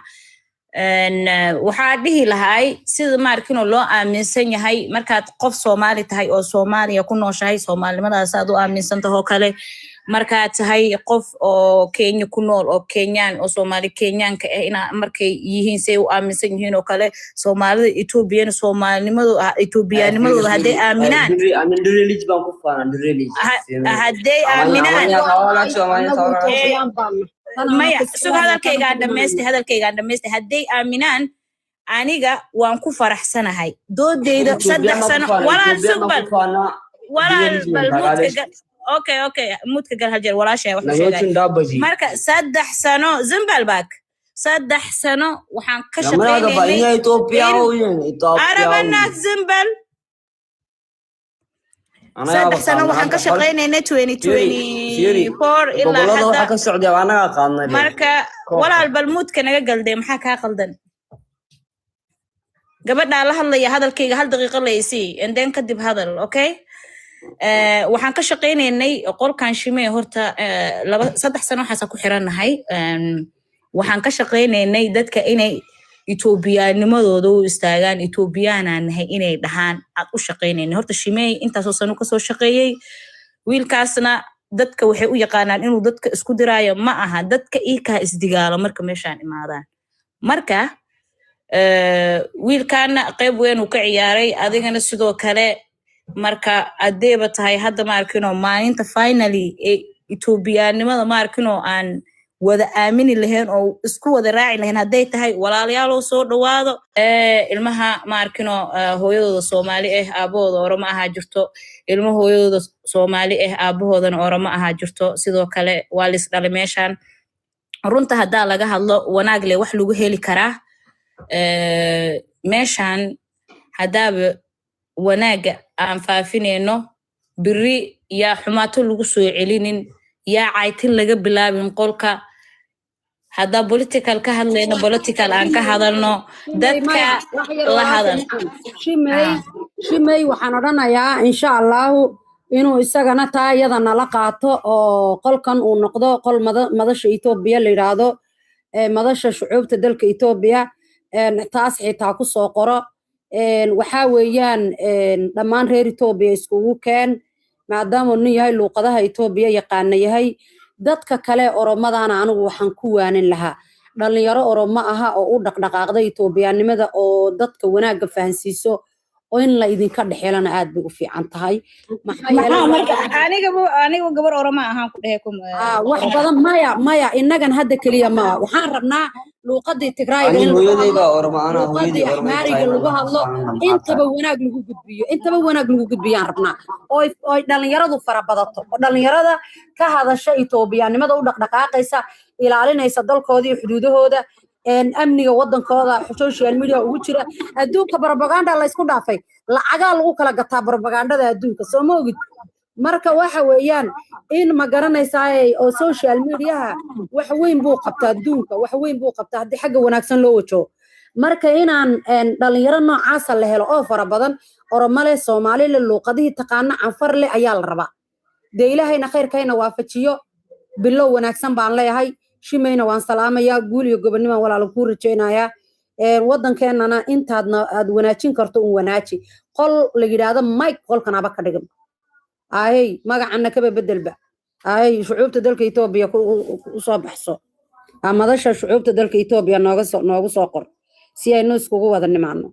waxaa dhihi lahay sida ma arkino loo aaminsan yahay markaad qof Soomaali tahay oo Soomaaliya ku nooshahay Soomaalimadaas aad u aaminsan tahay oo kale markaad tahay qof oo Kenya ku nool oo Kenyan oo Soomaali Kenyanka ah ina markay yihiin say u aaminsan yihiin oo kale Soomaalida Ethiopian Ethiopianimadooda haday aaminaan haday aaminaan maya soo hadalkayga dhameystay haday aaminaan aniga waan ku faraxsanahay doodeyda 3 sano walaal bal okay mudka gal hajar walaashay wax sheegay marka 3 sano Zimbabwe 3 sano waxaan ka shaqeynay Ethiopia Arabana Zimbabwe 3 sano waxaan ka shaqeynay 2024 ilaa hadda waxa ka socday anaga qaadnay marka walaal bal mudka naga galday maxaa ka qaldan gabadha la hadlaya hadalkayga 1 daqiiqo leeysi and then kadib hadal okay waxaan ka shaqeynaynay qolkan shimee horta 3 sano waxa ku xiranahay waxaan ka shaqeynaynay dadka inay Ethiopianimadooda u istaagaan Ethiopianaanahay inay dhahaan aad u shaqeynaynay horta shimee intaas oo sano ka soo shaqeeyay wiilkaasna dadka waxay u yaqaanaan inuu dadka isku diraayo ma aha dadka iika isdigaalo marka meeshaan imaadaan marka wiilkaana qayb weyn uu ka ciyaaray adigana sidoo kale marka adeeba tahay hadda ma arkino maalinta finally Ethiopianimada ma arkino aan wada aamini lahayn oo isku wada raaci lahayn haday tahay walaalayaal oo soo dhawaado ilmaha ma arkino hooyadooda Soomaali ah aabahooda Oromo aha jirto ilmaha hooyadooda Soomaali ah aabahoodana Oromo aha jirto sidoo kale waa lis dhalay meeshan runta hadaa laga hadlo wanaag leh wax lagu heli karaa meeshan hadaaba wanaaga aan faafineyno biri ya xumaato lagu soo celinin ya caytin laga bilaabin qolka hada political ka hadlayno political aan ka hadalno dadka la hadal shimay waxaan oranayaa insha Allah inuu isagana taayada nala qaato oo qolkan uu noqdo qol madasha Ethiopia la yiraahdo madasha shucuubta dalka Ethiopia taas xitaa ku soo qoro waxa weeyaan dhamaan reer Ethiopia iskugu keen maadaama uu yahay luqadaha Ethiopia yaqaan yahay dadka kale Oromadana anigu waxaan ku waanin lahaa dhalinyaro Oromo aha oo u dhaqdhaqaaqday Ethiopianimada oo dadka wanaaga fahansiiso oo in la idinka dhaxeelana aad bay u fiican tahay aniga gabar Oromo ahaan ku dhahay wax badan maya inagan hadda kaliya ma waxaan rabnaa luqadii Tigrayga in lagu hadlo intaba wanaag lagu gudbiyaan rabnaa oo dhalinyaradu farabadato dhalinyarada ka hadasha Ethiopianimada u dhaqdhaqaaqaysa ilaalinaysa dalkoodii xuduudahooda amniga wadankooda social media ugu jira adduunka propaganda la isku dhaafay lacaga lagu kala gataa propagandada adduunka soo moogid marka waxa weeyaan in ma garanaysaa oo social media wax weyn buu qabtaa adduunka wax weyn buu qabtaa hadii xagga wanaagsan loo wajo marka inaan dhalinyaro noocaas la helo oo fara badan Oromo leh Soomaali leh luqadii taqaana anfar leh ayaa la rabaa de ilaahayna khayrkayna waafajiyo bilow wanaagsan baan leeyahay shimayna waan salaamayaa guul iyo gobonimo walaal ku rajeynayaa wadankeenana intaadna aad wanaajin karto un wanaaji qol la yiraahdo Mike qolkana ba ka dhigan ay magacana ka bedelba ay shucuubta dalka Ethiopia ku soo baxso amadasha shucuubta dalka Ethiopia noogu soo qor si ay noo iskugu wada nimaano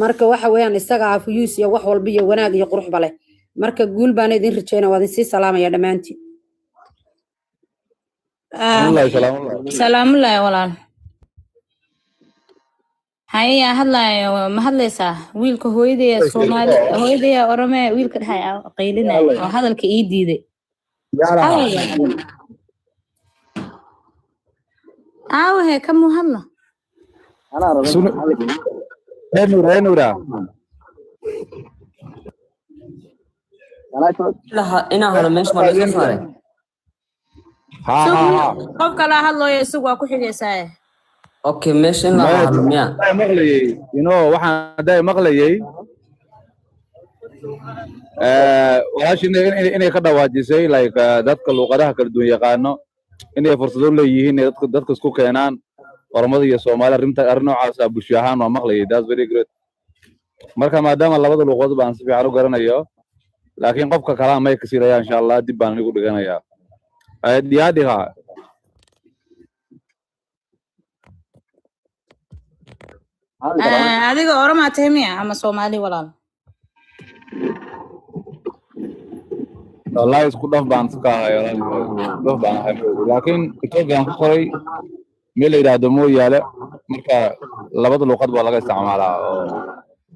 marka waxa weeyaan isaga afuyus iyo wax walba iyo wanaag iyo qurux bale marka guul baan idin rajeynaa waad si salaamaya dhamaantii سلام الله walaal haya hadlaayo ma hadlaysaa wiilka hooyadeeya Soomaali hooyadeeya Oromo wiilka dhahay qaylinay oo hadalka ii diiday he kamu hadla Nura ina hore meesha ma laga saaray qof kala hadlayo isagu waa ku xigaysaa okay meesha la hadlaya maqlayay waxaan day maqlayay walaashin inay ka dhawaajisay like dadka luqadaha kala duwan yaqaano inay fursado leeyihiin dadka isku keenaan Oromada iyo Soomaali arrin noocaas ah bulsho ahaan waa maqlayay that's very great marka maadaama labada luqadood baan si fiican u garanayo laakiin qofka kala ma ka siiraya insha Allah dib baan ugu dhiganayaa diyaadiga adiga Oromo tahmiya ama Somali walaal والله isku dhaf baan iska hayo dhaf baan hayo laakiin Ethiopian ku qoray meel yiraahdo mooyaale marka labada luqad baa laga isticmaalaa oo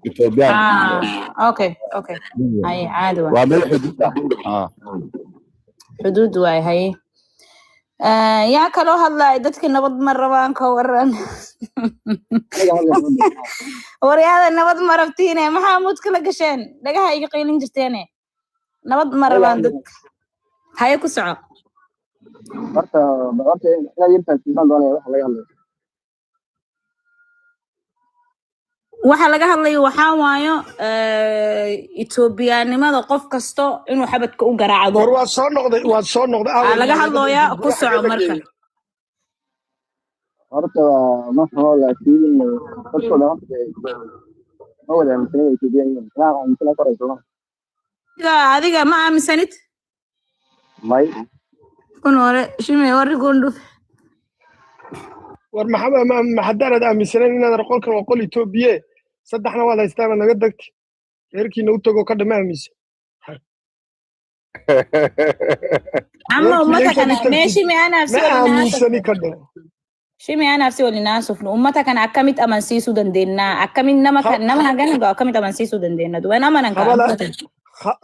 Ethiopian okay ay caadi waa meel xuduud xuduud way hay yaa kaloo hadlay dadka nabad ma rabaan ka waran wariyada nabad ma rabtiin maxaa mud kala gasheen dhagaha iga qiilin jirteen nabad ma rabaan dadka hay ku soco horta ina yartaa sidaan doonaya waxa laga hadlayo waxa waayo Ethiopianimada qof kasto inuu xabadka u garaacdo waa soo noqday laga hadlaya ku soco marka horta ma xoo laakiin dadka ma wada aaminsan Ethiopian ma qorayso adiga ma aaminsanid may kunore shime wari gondu war maxamed ma haddana aaminsan inaad qolkan waa qol Ethiopia saddexna waa la istaama naga dagti reerkiina u tago ka dhamaamaysa amma ummata kana meeshi ma ana aaminsan ka dhaa shime ana afsi wali naasuf ummata kana akamit aman siisu dandeena akamin nama ganga akamit aman siisu dandeena duwana manan ka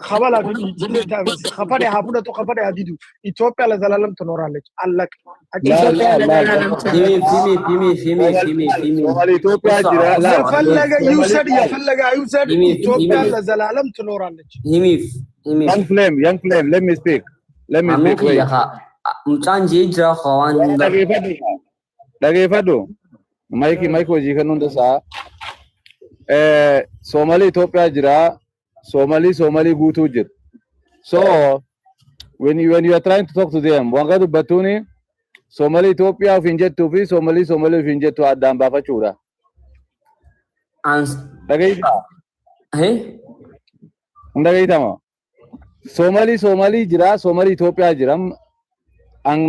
خبلا جلتا خبري حبوده تو خبري حديدو إثيوبيا لزلالم تنورالج الله فيمي إثيوبيا جرا فلغا يوسد إثيوبيا لزلالم تنورالج young flame let me speak wait mucaan jeejra khawaan dhageyfado Mike waji kanunda sa Somali Ethiopia jira Somali guutu jir so when you are trying to talk to them wangadu batuni Somali Ethiopia finjettu fi Somali finjettu addaan baafachuudha dhageyta dhageytama Somali jira Somali Ethiopia jira an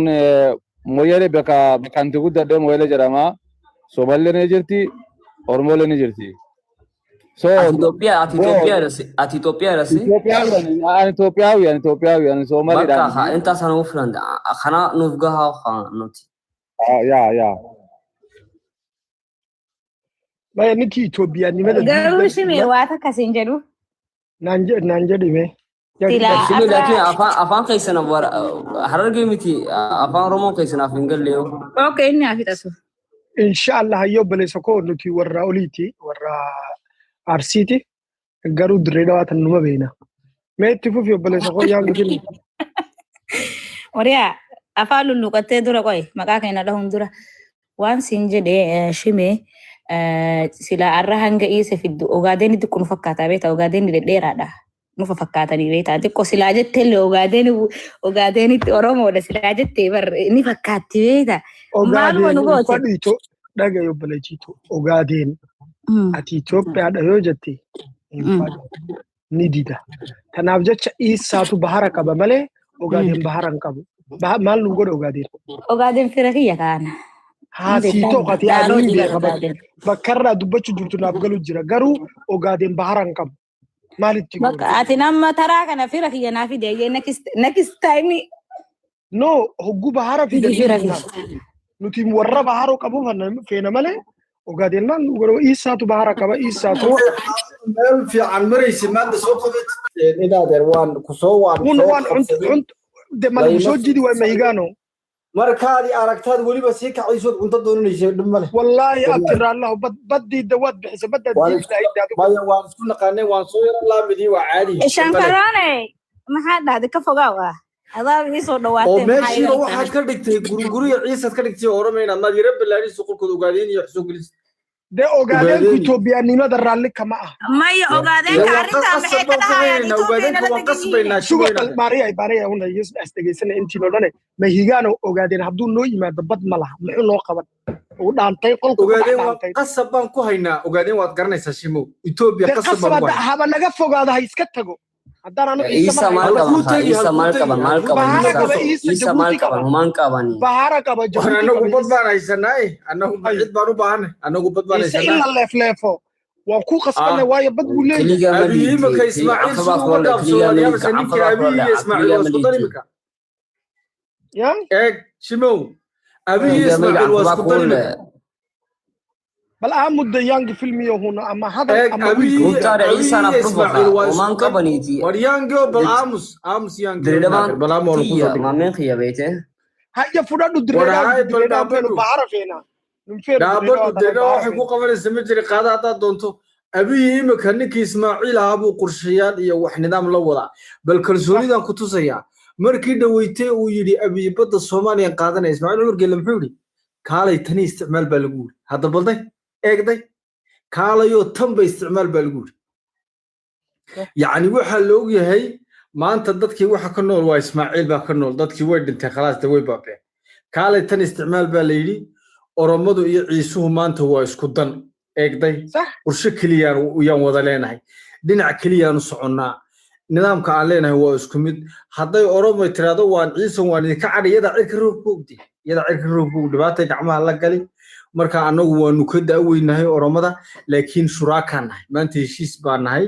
moyele bakanti guddadhe moyele jedhama Somali ne jirti Oromoo ne jirti so Ethiopia Somali da inta sana ufran khana nufgaha khanoti ya baya niki Ethiopia nimada garu shime wata kasinjeru nanje dime shime laakiin afaan qaysana war hararge miti afaan Oromo qaysana fingalleyo okay inni afitaso inshallah hayo balesako nuti warra oliti warra arsiti garu Dirreedawaa tan numa beena meetti fufi balesako yaangu tin wariya afaalu luqatee dura qoy maqaa keena dhahun dura waan siin jedhee shime sila arra hanga isa fiddu ogaadeen itti kun fakkaata beeta ogaadeen dhedheeraadha nufa fakkaatanii beeta xiqqoo silaa jettelle ogaadeen itti Oromoodha silaa jettee bar ni fakkaatti beeta maaluma nu goote fadhiito dhagayo balechiito ogaadeen ati Itoophiyaa dhayoo jette ni dida tanaaf jecha isaatu bahara qaba malee ogaadeen baharan qabu maal nu godhe ogaadeen fira kiyya kaana haasiitoo qati aduun beekaba bakkarraa dubbachuu jirtu naaf galu jira garuu ogaadeen baharan qabu maalitti godhe ati nama taraa kana fira kiyya naaf fide next time no hoggu bahara fide nuti warra baharoo qabu feena malee ogaadeen maal nu godhe isaatu bahara qaba isaatu meel fiican maraysi maanta soo qabad inaadeer waan ku soo waan de mal soo jidi way mahigaano markaadi aragtaad waliba sii kacayso cunto doonanaysa dhimale wallahi abtir allah baddi dawad bixisa badda maya waan isku naqaanay waan soo yara laamidii waa caadi shankarane maxaa dhahday ka fogaa waa adaa ii soo dhawaatay oo meeshiiba waxaad ka dhigtay guriguriga ciisaad ka dhigtay Oromayna maad yara bilaadii suqulkooda ogaadeen iyo xusoo gelis de ogaadeen Ethiopianimada raalli kama ah maya ogaadeen arrinta maxay ka dhahayaan Ethiopian Maria una yes astegeysan intii loo dhanay mahigaano ogaadeen hadduu noo yimaado bad ma laha muxuu noo qaban uu dhaantay qolku ogaadeen qasab baan ku haynaa ogaadeen waad garanaysaa shimo Ethiopia qasab baan haba naga fogaada ha iska tago haddaan anu Isa malkaban bahara qaba anagu bad baan haysanaa anagu cid baan u baahanay anagu bad baan haysanaa illa leefleefo waan ku qasbanay waayo bad buu leeyahay abiyi marka Ismaaciil soo qabsooday yaa saninka abiyi Ismaaciil waa isku darimka ya shimow abiyi Ismaaciil waa isku darimka بل أمود يانج فيلمي هنا أما هذا أبي عيسى أنا بروفا ومان كبنيتي وريانجو بالأمس أمس يانج بلا مولو ما من خيابته هيا فرادو درينا بينو بعرف هنا لا برضو درينا حقوق من السمجري قادة دونتو أبي مكانك إسماعيل أبو قرشيات يا وحنا نام لولا بل كرسولي دا كتوسيا مركي دويته ويدي أبي بده الصومالي قادنا إسماعيل ورجع لمحوري كالي تاني استعمال بالجول هذا بلده eegday kaalayo tan bay isticmaal baa lagu yaani waxa loo yahay maanta dadkii waxa ka nool waa Ismaaciil baa ka nool dadkii way dhintay khalaas way baabeen kaalay tan isticmaal baa la yiri oromadu iyo ciisuhu maanta waa isku dan eegday qorshe kaliya yaan wada leenahay dhinac kaliya aanu soconnaa nidaamka aan leenahay waa isku mid haday oromo tiraado waan ciisan waan idinka cadiyada cirka roobkoogdi yada cirka roobkoog dhibaatay gacmaha la galay marka anagu waanu ka daaweynahay oromada laakiin shuraakan nahay maanta heshiis baa nahay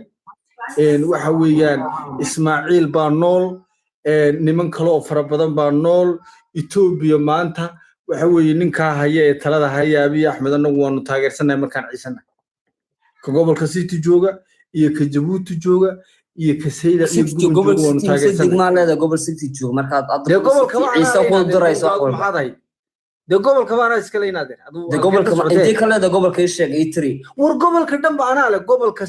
waxa weeyaan Ismaaciil baa nool niman kale oo fara badan baa nool Itoobiya maanta waxa weeye ninka haya ee talada haya Abiy Ahmed anagu waanu taageersanahay markaan ciisanahay ka gobolka City jooga iyo ka Djibouti jooga iyo ka Sayda iyo gobolka waanu taageersanahay gobol City jooga marka aad ciisa ku dirayso maxaday de gobolka baan iska leenaadeen de gobolka intii kale de gobolka ay sheegay itri war gobolka dhanba ana le gobolka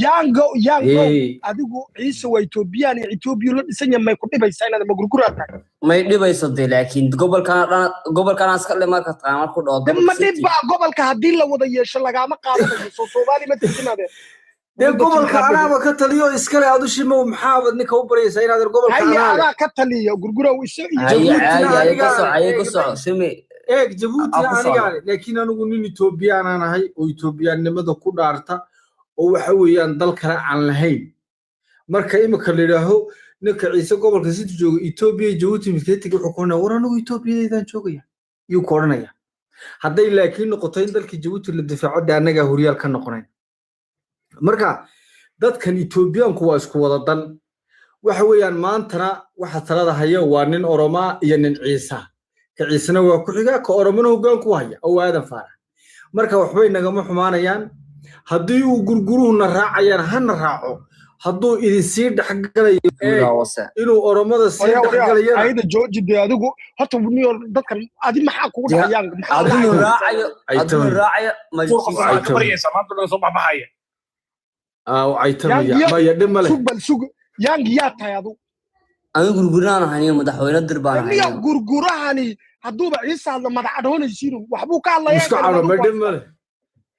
yango adigu ciise waa Ethiopian Ethiopia la dhisan yahay may ku dhibaysaa inaad magurguraad may dhibayso de laakiin gobolkan aska le marka taamar ku dhaw ma dhibba gobolka hadii la wada yeesho lagama qaadanayo Soomaali ma tirtinaadeen de gobolka anaaba ka taliyo iskale aad u shimo maxaabad ninka u baraysaa inaad gobolka anaaba ka taliyo gurguraw isoo Djibouti aniga laakiin anigu nin Ethiopian ahay oo Ethiopiannimada ku dhaarta oo waxa weeyaan dal kale aan lahayn marka imika leeyahay ninka ciise gobolka City jooga Ethiopia Djibouti midkeetiga wuxuu koona waran anigu Ethiopiadan joogaya iyo koornaya haday laakiin noqoto in dalka Djibouti la difaaco anaga horiyaal ka noqonay marka dadkan Ethiopian ku waa isku wada dan waxa weeyaan maantana waxa talada haya waa nin Oroma iyo nin Ciisa ka Ciisana waa ku xiga ka Oromana hoggaan ku haya oo aadan faara marka waxbay nagama xumaanayaan hadii uu gurguruhuna raacayaan hana raaco haduu idin sii dhaxgalayo inuu Oromada sii dhaxgalayo ayda joojide adigu horta dadkan adi maxaa kugu dhacayaan aduu raacayo ma bariyaysa maanta soo baxaya عيتمية ما يدم له سوق يانجيات هذا أنا غرغران هني مدحوينا دربان هني غرغراني هدوب عيسى هذا مدحدون يصيروا وحبوك الله يا مسكعر ما يدم له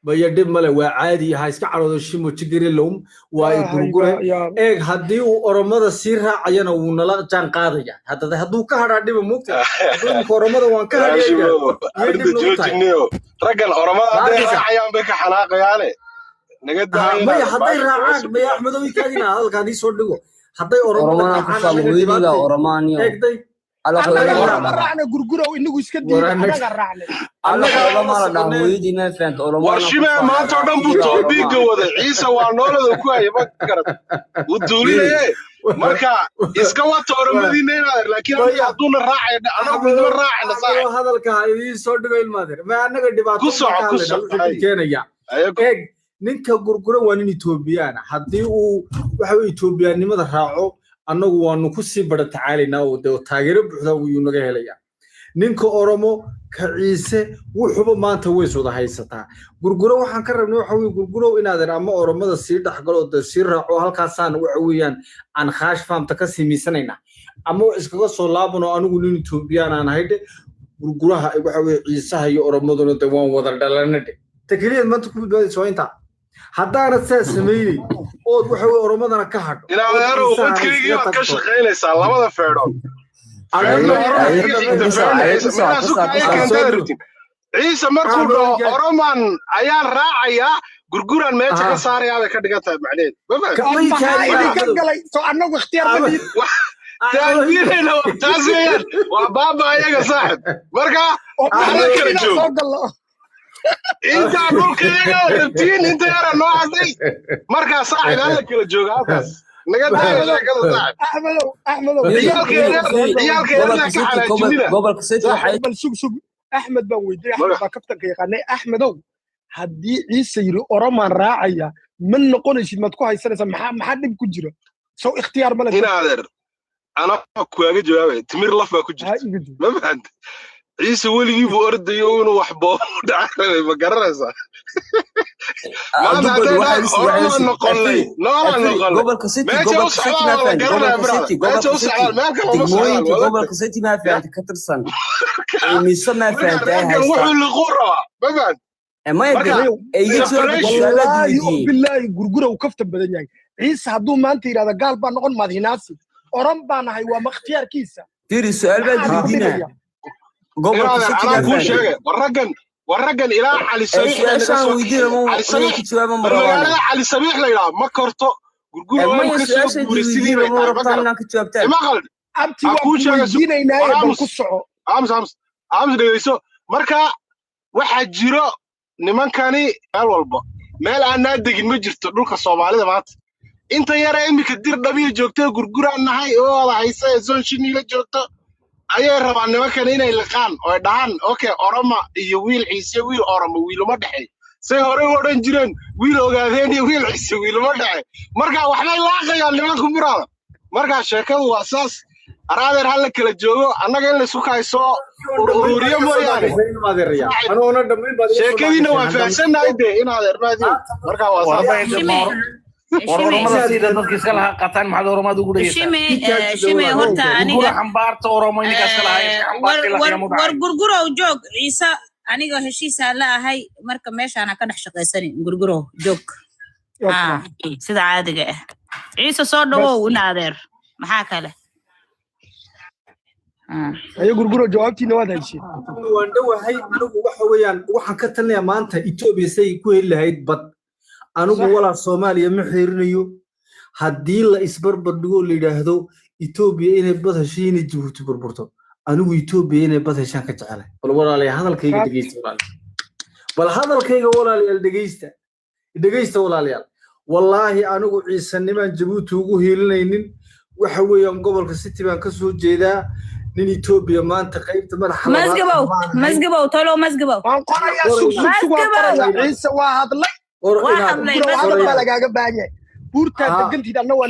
ما يدم له وعادي هاي سكعر الشيء تجري لهم وغرغر إيه هدي ورمضة سيرها عينا ونلا جان قاضية هذا هدوك هذا دي بموت هدوك ورمضة وان كهذا يدم له رجل ورمضة هذا عيان بك حلاقة يعني ما يحضر راعك ما يحمد ويكادينا هذا كان يسولدو حضر أورمان كفاويدي أورمانيو أنا رعنا غرغرة وإنه يسكت أنا رعنا الله ما لنا ويدي ما فهمت أورمان وشيما ما تعلم بتوبيك وده عيسى وعنوله ذكوي ما كرت ودولي marka iska wato Oromadinayna laakiin ay adun raacay anagu mid raacay nasaax hadalka ay soo dhigo ilmaadeer ma anaga dhibaato ka keenaya ninka gurgura waa nin Ethiopian hadii uu waxa uu Ethiopiannimada raaco anagu waanu ku sii bada tacaalina oo taageero buuxda uu naga helaya ninka Oromo ka Ciise wuxuba maanta way soo haysataa gurgura waxaan ka rabnay waxa uu gurguro inaad ama Oromada sii dhaxgalo oo sii raaco halkaasaan waxa weeyaan aan khaash faamta ka simiisanayna ama iskaga soo laabano anigu nin Ethiopian aan hayde gurguraha waxa weey Ciisaha iyo Oromaduna waan wada dhalanade takriir maanta ku badbaadi soo inta haddaana saas sameeyay oo waxa weey Oromadana ka hadho ilaa yaro wadkayga aad ka shaqeynaysaa labada feedood ciise markuu dhaho Oroman ayaa raacaya gurguraan meesha ka saarayaa ka dhigantahay macneed soo annagu ikhtiyaar ma diin taagdiinayna taas weeyaan waa baaba ayaga saaxib marka hala kala joogo inta dhulkayga rabtiin inta yara noo hadlay marka saaxib hala kala joogo halkaas naga taagay sheekada saaxib axmedow gobolka city waxay bal sug axmed baan weydiiyay axmed baa kaftanka yaqaanay axmedow haddii ciise yiri oromaan raacaya ma noqonaysid maad ku haysanaysaa maxaa dhib ku jira soo ikhtiyaar ma leh inaadeer ana kuaga jawaabay timir laf baa ku jirta ma fahanta ciise weligii buu ordayo inuu wax boobo dhacay ma garanaysaa gobolka city gobolka city ma fiicanta ka tirsan mise ma fiicanta wuxuu liquu rabaa ma fahanta بالله غرغره وكفت بدن yahay ciise haduu maanta yiraahdo gaal baa noqon madhinaasi oran baan ahay waa makhtiyaar kiisa tiri su'aal baa diidina gobolka city ku sheegay waragan ilaa cali sabiix cali sabiix la yiraahdo ma korto gurguro waa ka soo guursidii ma qalad abti waa ku sheegay ku soco ams dhageyso marka waxa jiro nimankani meel walba meel aan degin ma jirto dhulka Soomaalida maanta inta yara imika dir dhabiyo joogto gurguraan nahay oo wada haysa zone shiniila joogto ayay rabaan nimankani inay liqaan oo dhahan okay oroma iyo wiil ciise wiil oroma wiil uma dhaxay say hore u oran jireen wiil ogaadeen iyo wiil ciise wiil uma dhaxay marka waxay laaqayaan nimanku muraada marka sheekadu waa saas araadeer hal kala joogo annaga in la isku kayso ururiyo mooyaane anoona dhameyn baad sheekadiina waa faahsanahay de in adeer maadi marka waa oromada sida dadka iska laha qataan maxaad oromada ugu dhigaysaa shime horta aniga xambaarta oromo inta iska laha war gurgurow joog ciise aniga heshiisa la ahay marka meeshaan ka dhex shaqaysanin gurgurow joog sida caadiga ah ciise soo dhawow in adeer maxaa kale ayo gurguro jawaabtiina waad haysheen waan dhawahay anigu waxa weeyaan waxaan ka talinayaa maanta Ethiopia say ku heli lahayd bad anigu wala Soomaaliya ma xiriirinayo haddii la isbarbar dhigo la yiraahdo Ethiopia inay bad heshiin Djibouti burburto anigu Ethiopia inay bad heshaan ka jecelahay bal walaalayaal hadalkayga dhageysta bal hadalkayga walaalayaal dhageysta walaalayaal wallahi anigu ciisanimaan Djibouti ugu heelinaynin waxa weeyaan gobolka city baan ka soo jeedaa nin Ethiopia maanta qaybta madaxa masgabow tolo masgabow waan qoraya ciise waa hadlay waa lagaaga baahan buurta degantiid anna waan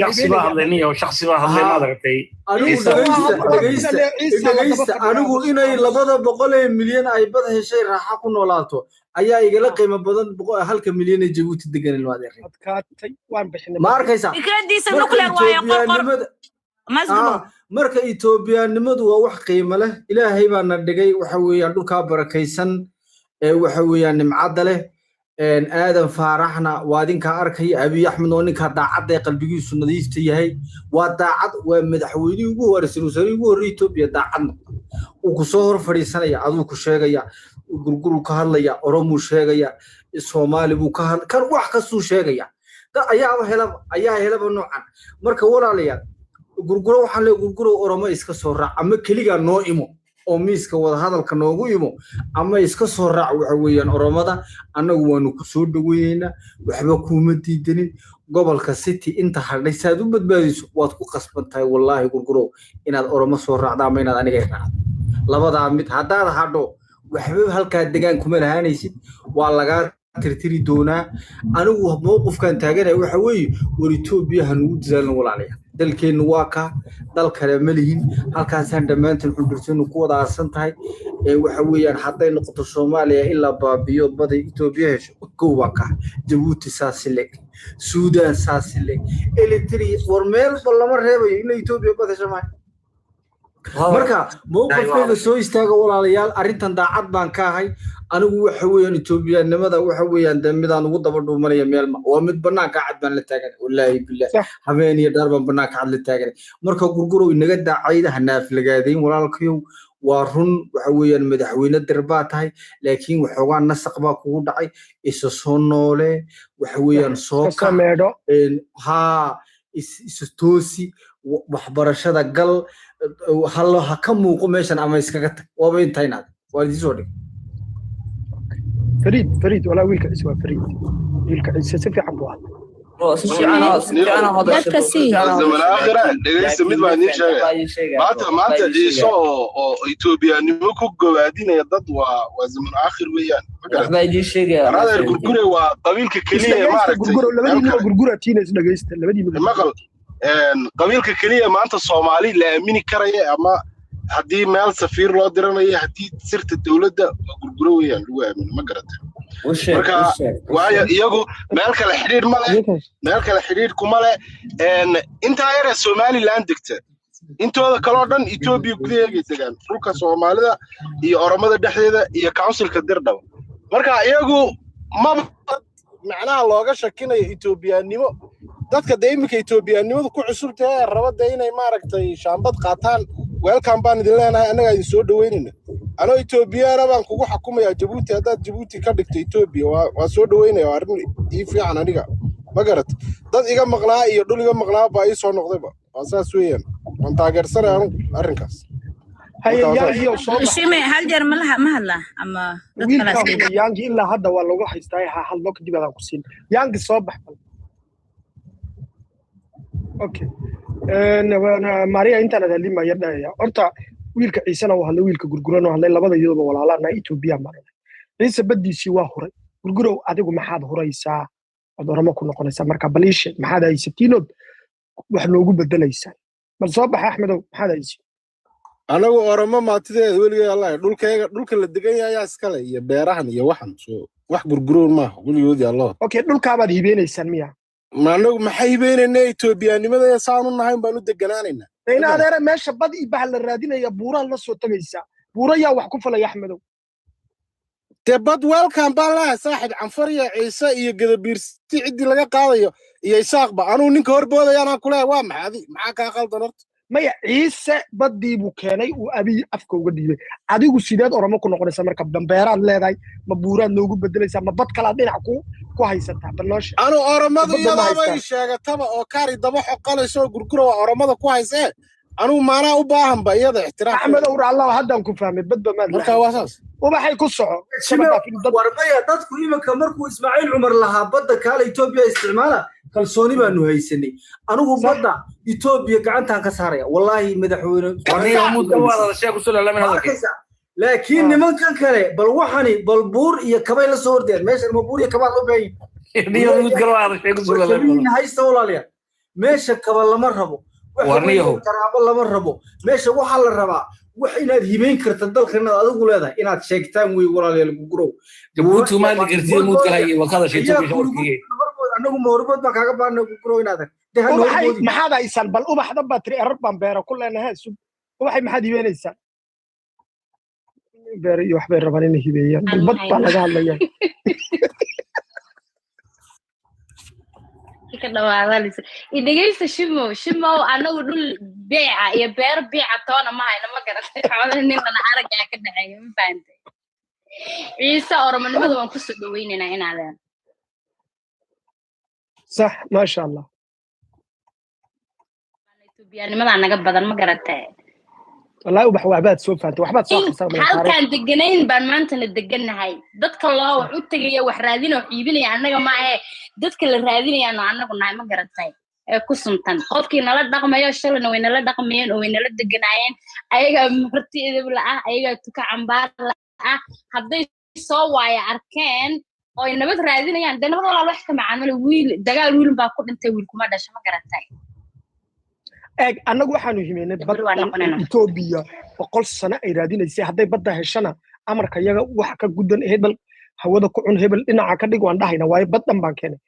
shakhsi baa hadlay ma aragtay anigu inay 200 milyan ay bad heshay raaxa ku noolaato ayaa igala qiimo badan 1 milyan ee Djibouti degan loo adeeray adkaatay waan bixinay ma arkaysaa fikradiisa nuclear waayo qorqor masgabow marka Ethiopia nimadu waa wax qiimo leh ilaahay baa na dhigay waxa weeyaan dhulka barakaysan ee waxa weeyaan nimcada leh aadan faaraxna waa idinka arkay Abiy Ahmed oo ninka daacad ee qalbigiisu nadiifta yahay waa daacad waa madaxweynihii ugu horeeyay ugu horeeyay Ethiopia daacad uu ku soo hor fadhiisanaya aduu ku sheegaya gurguru ka hadlaya oromo sheegaya Soomaali buu ka hadlay kan wax ka soo sheegaya ayaa helaba noocan marka walaalayaal gurguro waxaan leeyahay gurguro oromo iska soo raac ama kaliya noo imo oo miiska wada hadalka noogu imo ama iska soo raac waxa weeyaan oromada anagu waanu ku soo dhaweeyna waxba kuma diidanin gobolka city inta hadhay saad u badbaadiso waad ku qasbantahay wallahi gurguro inaad oromo soo raacdo ama inaad aniga raacdo labada mid hadaad hadho waxba halka deegaan kuma lahaanaysid waa laga tirtiri doonaa anigu mowqifkan taaganay waxa weeye war Ethiopia hanu dizaalna walaalayaal dalkeenu waa ka dal kale ma lihin halkaasaan dhamaantan xudurtaynu ku wada aasan tahay waxa weeyaan haday noqoto Soomaaliya ilaa baabiyo baday Ethiopia hesho waa ka Djibouti saasile Suudaan saasile Eritrea war meel lama reebayo in Ethiopia badasho ma marka mowqifkayga soo istaaga walaalayaal arintan daacad baan ka ahay anigu waxa weeyaan Ethiopia nimada waxa weeyaan midaan ugu daba dhuumanaya meel ma waa mid banaanka cad baan la taagan wallahi billaah habeen iyo darban banaanka cad la taagan marka gurguro inaga daacayda hanaaf lagaadeyn walaalkayow وارون وحويا مدحوينة درباتها لكن وحوان نسق باكو دعي إسسونولي وحويا صوكا ها إستوسي وحبرشة قل هلا هكمو قميشان أما إسكاكت وبين تاينات والدي زوري فريد ولا ويلك اسمه فريد ويلك سفي عبوات زمن آخر ليس مد ما نيشة ما تجيسو إثيوبيا نمكو قوادين يضد وزمن آخر ويان هذا الجرجرة وقبيل ككلية ما عرفت جرجرة تينس نجست لبدي مقل قبيل ككلية ما أنت الصومالي لا أميني كريه أما هدي مال سفير لو درنايا هدي سيرت الدولة جرجرة ويان لو أمين ما قرأت marka waayo iyagu meel kale xiriir kuma leh inta yar Somaliland digta intooda kale oo dhan Ethiopia gudaheeda degan dhulka Soomaalida iyo Oromada dhexdeeda iyo councilka Dirdhaw marka iyagu ma macnaha looga shakinayo Ethiopianimo dadka deeimka Ethiopianimadu ku cusubtahay rabada inay maaragtay shaambad qaataan welcome baan idin leenahay anaga idin soo dhaweynayna أنا إثيوبيا أنا بانكو حكومة يا جيبوتي هذا جيبوتي كدك إثيوبيا وسود وين يا أرني يفي عنا نيجا بقرت ده إيجا مقنعة يدل إيجا مقنعة بايس صار نقطة أساس وين أنت أجر سنة أرنكاس هي يانجي شيمي هل جر مهلا أما يانجي إلا هذا والله واحد يستاهل حل لوك دي بدأ قصين يانجي صباح أوكي أنا ماريا أنت أنا اللي ما يرنا يا أنت wiilka ciisana waa la wiilka gurgurano hadlay labada iyadoo walaalana Ethiopia maray ciise badiisi waa huray gurgurow adigu maxaad huraysaa adorama ku noqonaysa marka baliishe maxaad haysatiinood wax loogu bedelaysaa bal soo bax Axmedow maxaad haysi anagu orama maatideed weligeed Allah dhulka la degan yahay iskale iyo beerahan iyo waxan soo wax gurgurow ma weligood Allah okay dhulkaabaad hibeynaysan miya ma anagu maxay hibeynayna Ethiopianimada saanu nahayn baan u deganaanayna إن هذا ماشى بدي بحال الرادين يا بورا الله صوت جيسا بورا يا وحكوف لا يحمدوا تبد ويلكم بالله صاحب عنفرية عيسى يقدر بيرستي عدي لقى قاضي يساق بقى أنا ونك هربوده أنا كلها وام هذه معك أقل ضررت ما يا عيسى بدي بوكاني وأبي أفكو قديم عادي وسيدات أورما كنا قلنا سمر كبدن بيران لا داي ما بورا نوجو بدل سما بد كلا دين عكو كويس تابلناش أنا أورما ذي يلا ما يشجع تبع أوكاري دمح قال يسوي كركرة أورما ذا كويس أنا ما أنا أباهم بيض احترام أحمد أور الله هذا نكون فاهم بدو ما مركواس وما حيكسعوا وربيا تذكر إما كمركو إسماعيل عمر لها بدك على إثيوبيا استعمالها كالسوني بأنه هيسني أنا هو بدأ إثيوبيا قعنتها كسارية والله مدحوين لكن من كان كله بالوحني بالبور يكبر الصور ده ماشي المبور يكبر له بعيد هاي استوى عليها ماشي كبر لمرهبه ورنيه ترى الله مرهبه ماشي وحال الربع وحين هذه بين كرت الدل خلنا أقول هذا إن هذا شيء تام ويقول عليه الجرو جبوت ما نقدر موت كلاي وكذا شيء تبي شو كذي أنا مهربت ما كذا بان الجرو إن هذا ما حدا يسال بل وما حدا بتري أربع بيرة كلنا هالسب وما ما حدا يبين يسال بير يحبر ربنا نهيبيا البط على جال ليا كده وعلى إديجيس شمو أنا أقول بيع يا بيع تونا ما أنا ما قرأت حاول إني أنا أرجع كده هاي ما فهمت عيسى أورمان ما دوم كسر دويننا هنا على صح ما شاء الله يعني ما أنا قبل ما قرأتها والله وحبات سوف أنت وحبات صح هل كان دقنين برمانت الدقنة هاي دتك الله وعدت جيا وحرادين وحيبين يعني أنا ما هي دتك اللي رادين يعني أنا كنا ما قرأتها كسم تن خوفك نلا دقم يا شغل إنه نلا دقمين ونلا دقناين أيها مرتي إذا بلا أيها تك عمبار هذي سوا يا أركان أو إنه بس رادين يعني ده نبغى الله يحكم عنه الويل دجال الويل بقول أنت ويلكم هذا شو ما قرأتها anagu waxaanu himeynay badda Ethiopia boqol sano ay raadinaysay haday badda heshana amarka iyaga wax ka gudan hebel hawada ku cun hebel dhinaca ka dhig waan dhahayna way baddan baan keenay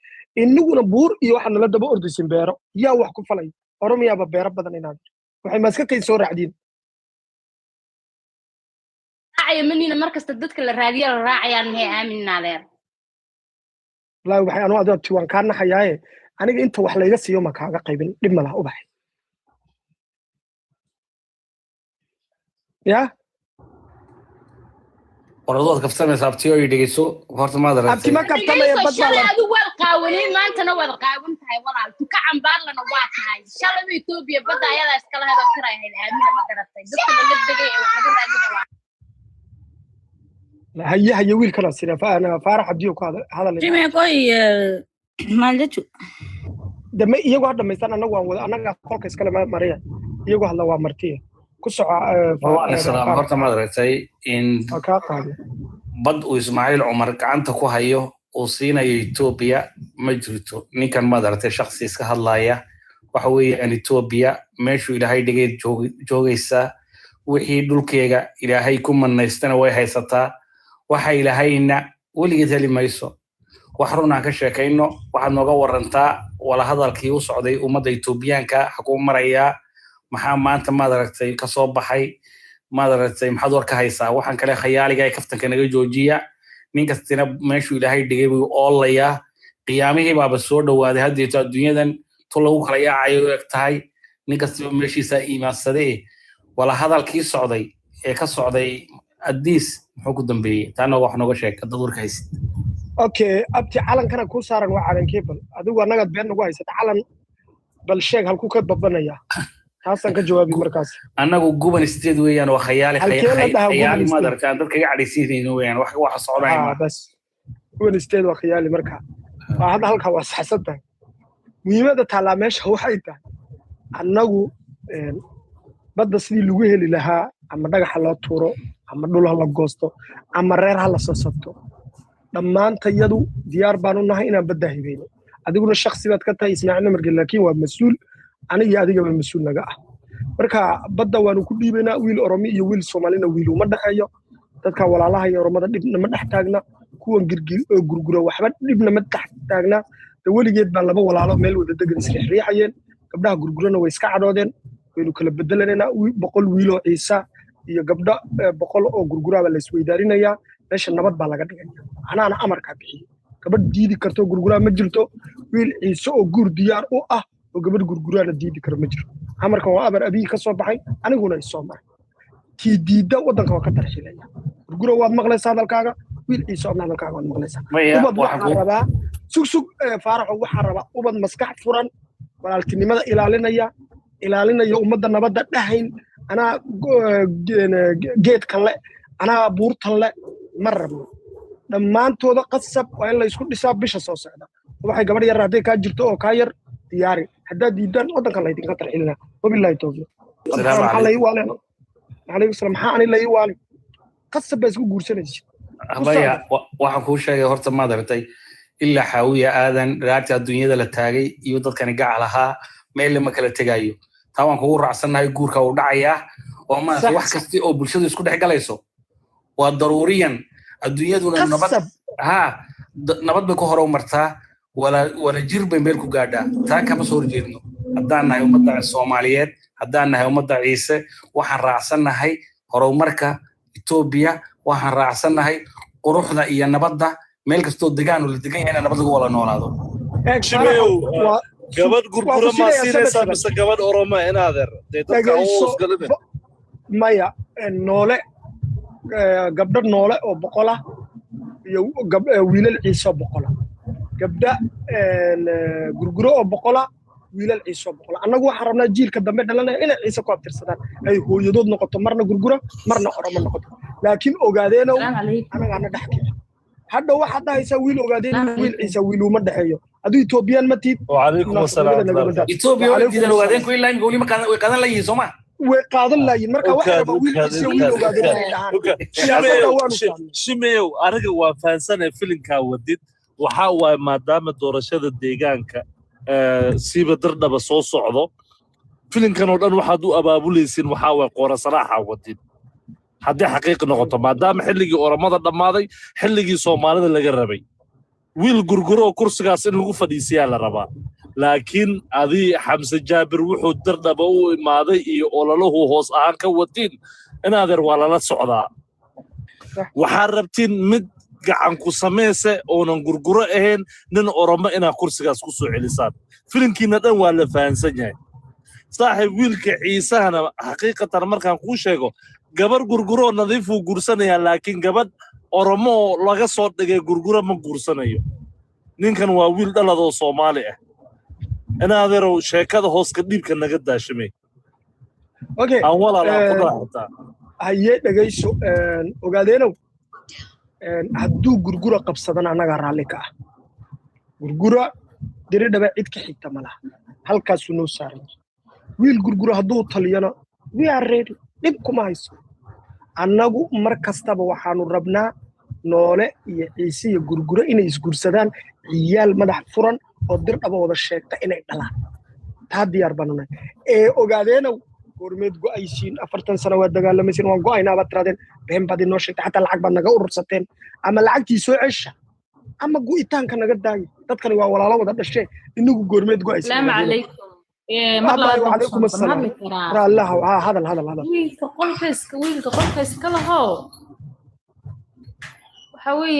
inaguna buur iyo waxa nala daba ordaysin beero yaa wax ku falay Oromiya ba beero badan inaad waxay maaska kay soo raacdin ay manina markasta dadka la raadiyo la raacayaan maxay aaminaadeen la waxay anu adabti waan ka naxayaaye aniga inta wax la iga siiyo ma kaaga qaybin dhib ma laha u baxay يا وردود كفتمي سابتيو يدقيسو هورت ما درت أبتي ما كفتمي يا بدل شلي أدو والقاونين ما أنت نوال قاون تاي ولا تكعن بارلنا وات هاي شلي بيتوبيا بدا يلا إسكال هذا كراي هاي الأمينة ما درتي دكتور اللي بدقي وعدنا هي ويل كلا سينا فأنا فارح أديوك هذا اللي جميع كوي ما لتو دم يجوا هذا مثلا أنا كل كيس كلام مريا يجوا هذا وامرتيه كسر السلام هورت ما درتي إن بد وإسماعيل عمر كعنت كوهايو وصينا يوتوبيا مجرته نيكان ما درتي شخص يسكه الله يا وحوي أن يوتوبيا ماشوا إلى هاي دقيقة جوجيسا وحي دول كيجا إلى هاي كم من نستنا وهاي ستا وحي إلى هاينا ولي تالي ما يسوا وحرونا كشة كأنه واحد نجور رنتا ولا هذا الكيو سعودي ومدى يوتوبيان كحكومة مريا محمد أنت ما درتي كصوب حي ما درتي محضور كهيسا وحن كله خيالي جاي كفتن كنا جوجيا مين كستنا ماشوا إلى هاي دقيقة الله يا قيامه باب السود وهذه هذه الدنيا ذن طلعوا خليا عيوك تاي مين كستنا ماشي سائي ما سدي ولا هذا الكيس سعودي كصعودي الديس حكوا دنبي تانا وحنا وشك الدور كهيس أوكي أبتي علن كنا كل صار وعلن كيبل أدو أنا قد بيننا كويس علن بالشيء هل كوكب ببنيا حسن كجوابي مركز أنا جوبن استيد ويان وخيالي خيالي ما درت أنا ذكر قاعد يصير ويان واحد صعب بس جوبن استيد وخيالي مركز هذا هلك هو حسنته مهمة تعلمش هو حيته أنه بدأ سيد لوجه لها أما دقة حلا تورو أما دولها لا جوستو أما ريرها لا سوستو لما أنت يدو ديار بانونا هنا بدأ هيبينه أديكون الشخص اللي كنت يسمعنا مرجع لكن هو مسؤول أنا يا أديك من مسؤول نجاح مركا بدأ وانو كل بينا ويل أرامي ويل سومالينا ويل وما دحيا تذكر ولا الله يا رمضان ابن ما نحتاجنا كون جرجرة وحبات ابن ما تحتاجنا تقولي جد بان لبوا ولا الله ميل وده جنس ريحين قبلها جرجرنا ويسكع عدودين ويلو كل بدلنا بقول ويلو عيسى يقبض بقول أو جرجرة ولا سويدارينا يا ليش النبض بالغ أنا أمر كابي قبل ديدي كرتو جرجرة مجرتو ويل عيسى أو جور ديار أو وقبل جرجرة ديدي كر مجر أمر كوا أبر أبي كسر بحي أنا هنا الصومال كي ديدا ودن كوا كتر شيء جرجرة واد مغلس هذا الكاغا ويل عيسى أنا الكاغا واد مغلس وبد وحربا سوق فارع وحربا وبد مسكح فرن ولكن لماذا إلى لنا يا أمد النبض دحين أنا جيت كله أنا بورت له مرة لما أنت هذا قصب وإلا يسكت لساب بيش أساس هذا وبحي قبل يرادي كاجرتو أو كاير دياري حدا ديدان ودن كله يتقطع قطر إلنا وبالله توفيق السلام عليكم عليكم السلام حاني الله يوالي قصب بس جورسنا أبايا وحكوا شيء هرت ما درتي إلا حاوية آذن راتي الدنيا ده للتاجي يوضد كان جعلها ما اللي ما كله تجايو طبعا هو رأسنا يجور كودعية وما واحد كستي أو بالشدة يسكت حاجة ليسو وضروريا الدنيا دون النبض نبض بكهرة ومرتا ولا جرب بينكم قاعدة تاك بصور جيرنو هدانا يوم مدة الصوماليات هدانا يوم مدة عيسى وحن رأسنا هاي هرو مركا إثيوبيا وحن رأسنا هاي قروحنا إيا نبض ملك استود دجان ولا دجان هنا نبض ولا نولادو شبيو قبل قرقرة ما سيرة بس قبل أوروما هنا ذر مايا النولة قبل النولة أو بقولة ويل العيسى بقولة قبل قرقرة أو بقولة ويل العيسى بقولة أنا جو حرمنا جيل كدم بدنا لنا إلى العيسى كابتر سدان أي هو يدود نقطة مرنا قرقرة مرنا أوروما نقطة لكن أوجادينا أنا دحكي هذا واحد يسوي له قاعدين يسوي له ما دحيه هذا إثيوبيان متى وعليكم السلام إثيوبيا إذا لو قاعدين كل لاين يقولي ما كان لا يسمع وقاعدين لاين مركا واحد بقول يسوي له قاعدين شميو أرجع وفانسنا فيلم كاوديد وحاول ما دام دورشة الديجانك سيب درنا بصوص صعده فيلم كانوا الآن وحدوا أبابوليسين وحاول قرا صراحة وديد haddii xaqiiq noqoto maadaama xilligii oramada dhammaaday xilligii Soomaalida laga rabay wiil gurguro kursigaas in lagu fadhiisiyaa la rabaa laakiin adii Xamse Jaabir wuxuu dardaba u imaaday iyo olaluhu hoos ahaan ka wadin inaadeer waa la socdaa waxa rabtiin mid gacan ku sameeyse oonan gurguro ahayn nin oramo ina kursigaas ku soo celisaan filimkiina dhan waa la fahansan yahay saaxiib wiilka Ciisahana xaqiiqatan markaan ku sheego gabar gurguro nadiif uu guursanaya laakiin gabadh oromo laga soo dhigay gurgura ma guursanayo ninkan waa wiil dhalad oo Soomaali ah inaadeerow sheekada hoos ka dhibka naga daashimay okay aan walaal ku raaxata haye dhageyso ogaadeenow hadduu gurgura qabsadana anaga raalli ka ah gurgura diridhaba cid ka xigta malaha halkaasuu noo saaran wiil gurgura hadduu taliyana we are ready dhib kuma hayso annagu mar kastaba waxaanu rabnaa noole iyo ciise iyo gurgura inay isgursadaan ciyaal madax furan oo dirdhaba wada sheegta inay dhalaan taa diyaar baanu nahay ogaadeenow gormeed go'aysiin 40 sano waa dagaalamaysiin waan go'aynaa baad tiraadeen been baad inoo sheegtay xataa lacag baad naga urursateen ama lacagtii soo cesha ama go'itaanka naga daaya dadkani waa walaalo wada dhashee inagu gormeed go'aysiin السلام عليكم وعليكم السلام الله هذا ويلك قلقس كلا هو وحوي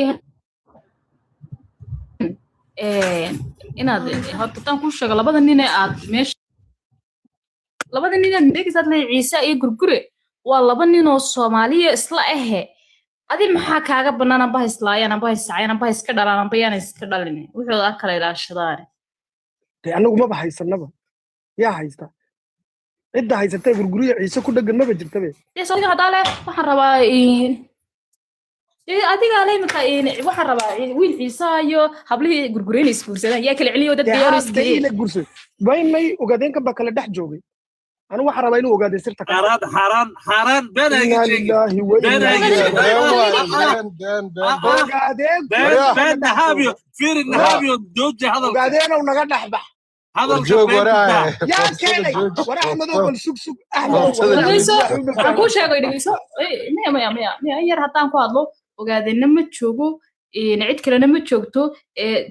inaad horta tan ku sheego labada nin ee aad meesha labada nin ee ndeegsaad la ciise iyo gurgure waa laba nin oo Soomaaliya isla ah adi maxaa kaaga banaan amba islaayaan amba isaayaan amba iska dhalaan amba yaan iska dhalin wuxuu arkay ilaashadaan anagu ma bahaysanaba yaa haysta cidda haysatay gurguriya ciise ku dhagan maba jirtabe soo hadaale waxaan rabaa adiga leeymka waxaan rabaa wiil ciise iyo hablihii gurgureen isguursadaan yaa kala celiyo dad gaar iska guursan may ogaadeenka ba kala dhex joogay anu waxaan rabaa inuu ogaadeen sirta xaraan been ay ogaadeen naga dhaxbax هذا الجوج وراه يا كيني وراه احمد اول سوق احمد aku sheego dhigayso maya yar hataan ku hadlo ogaadeenna ma joogo cid kalena ma joogto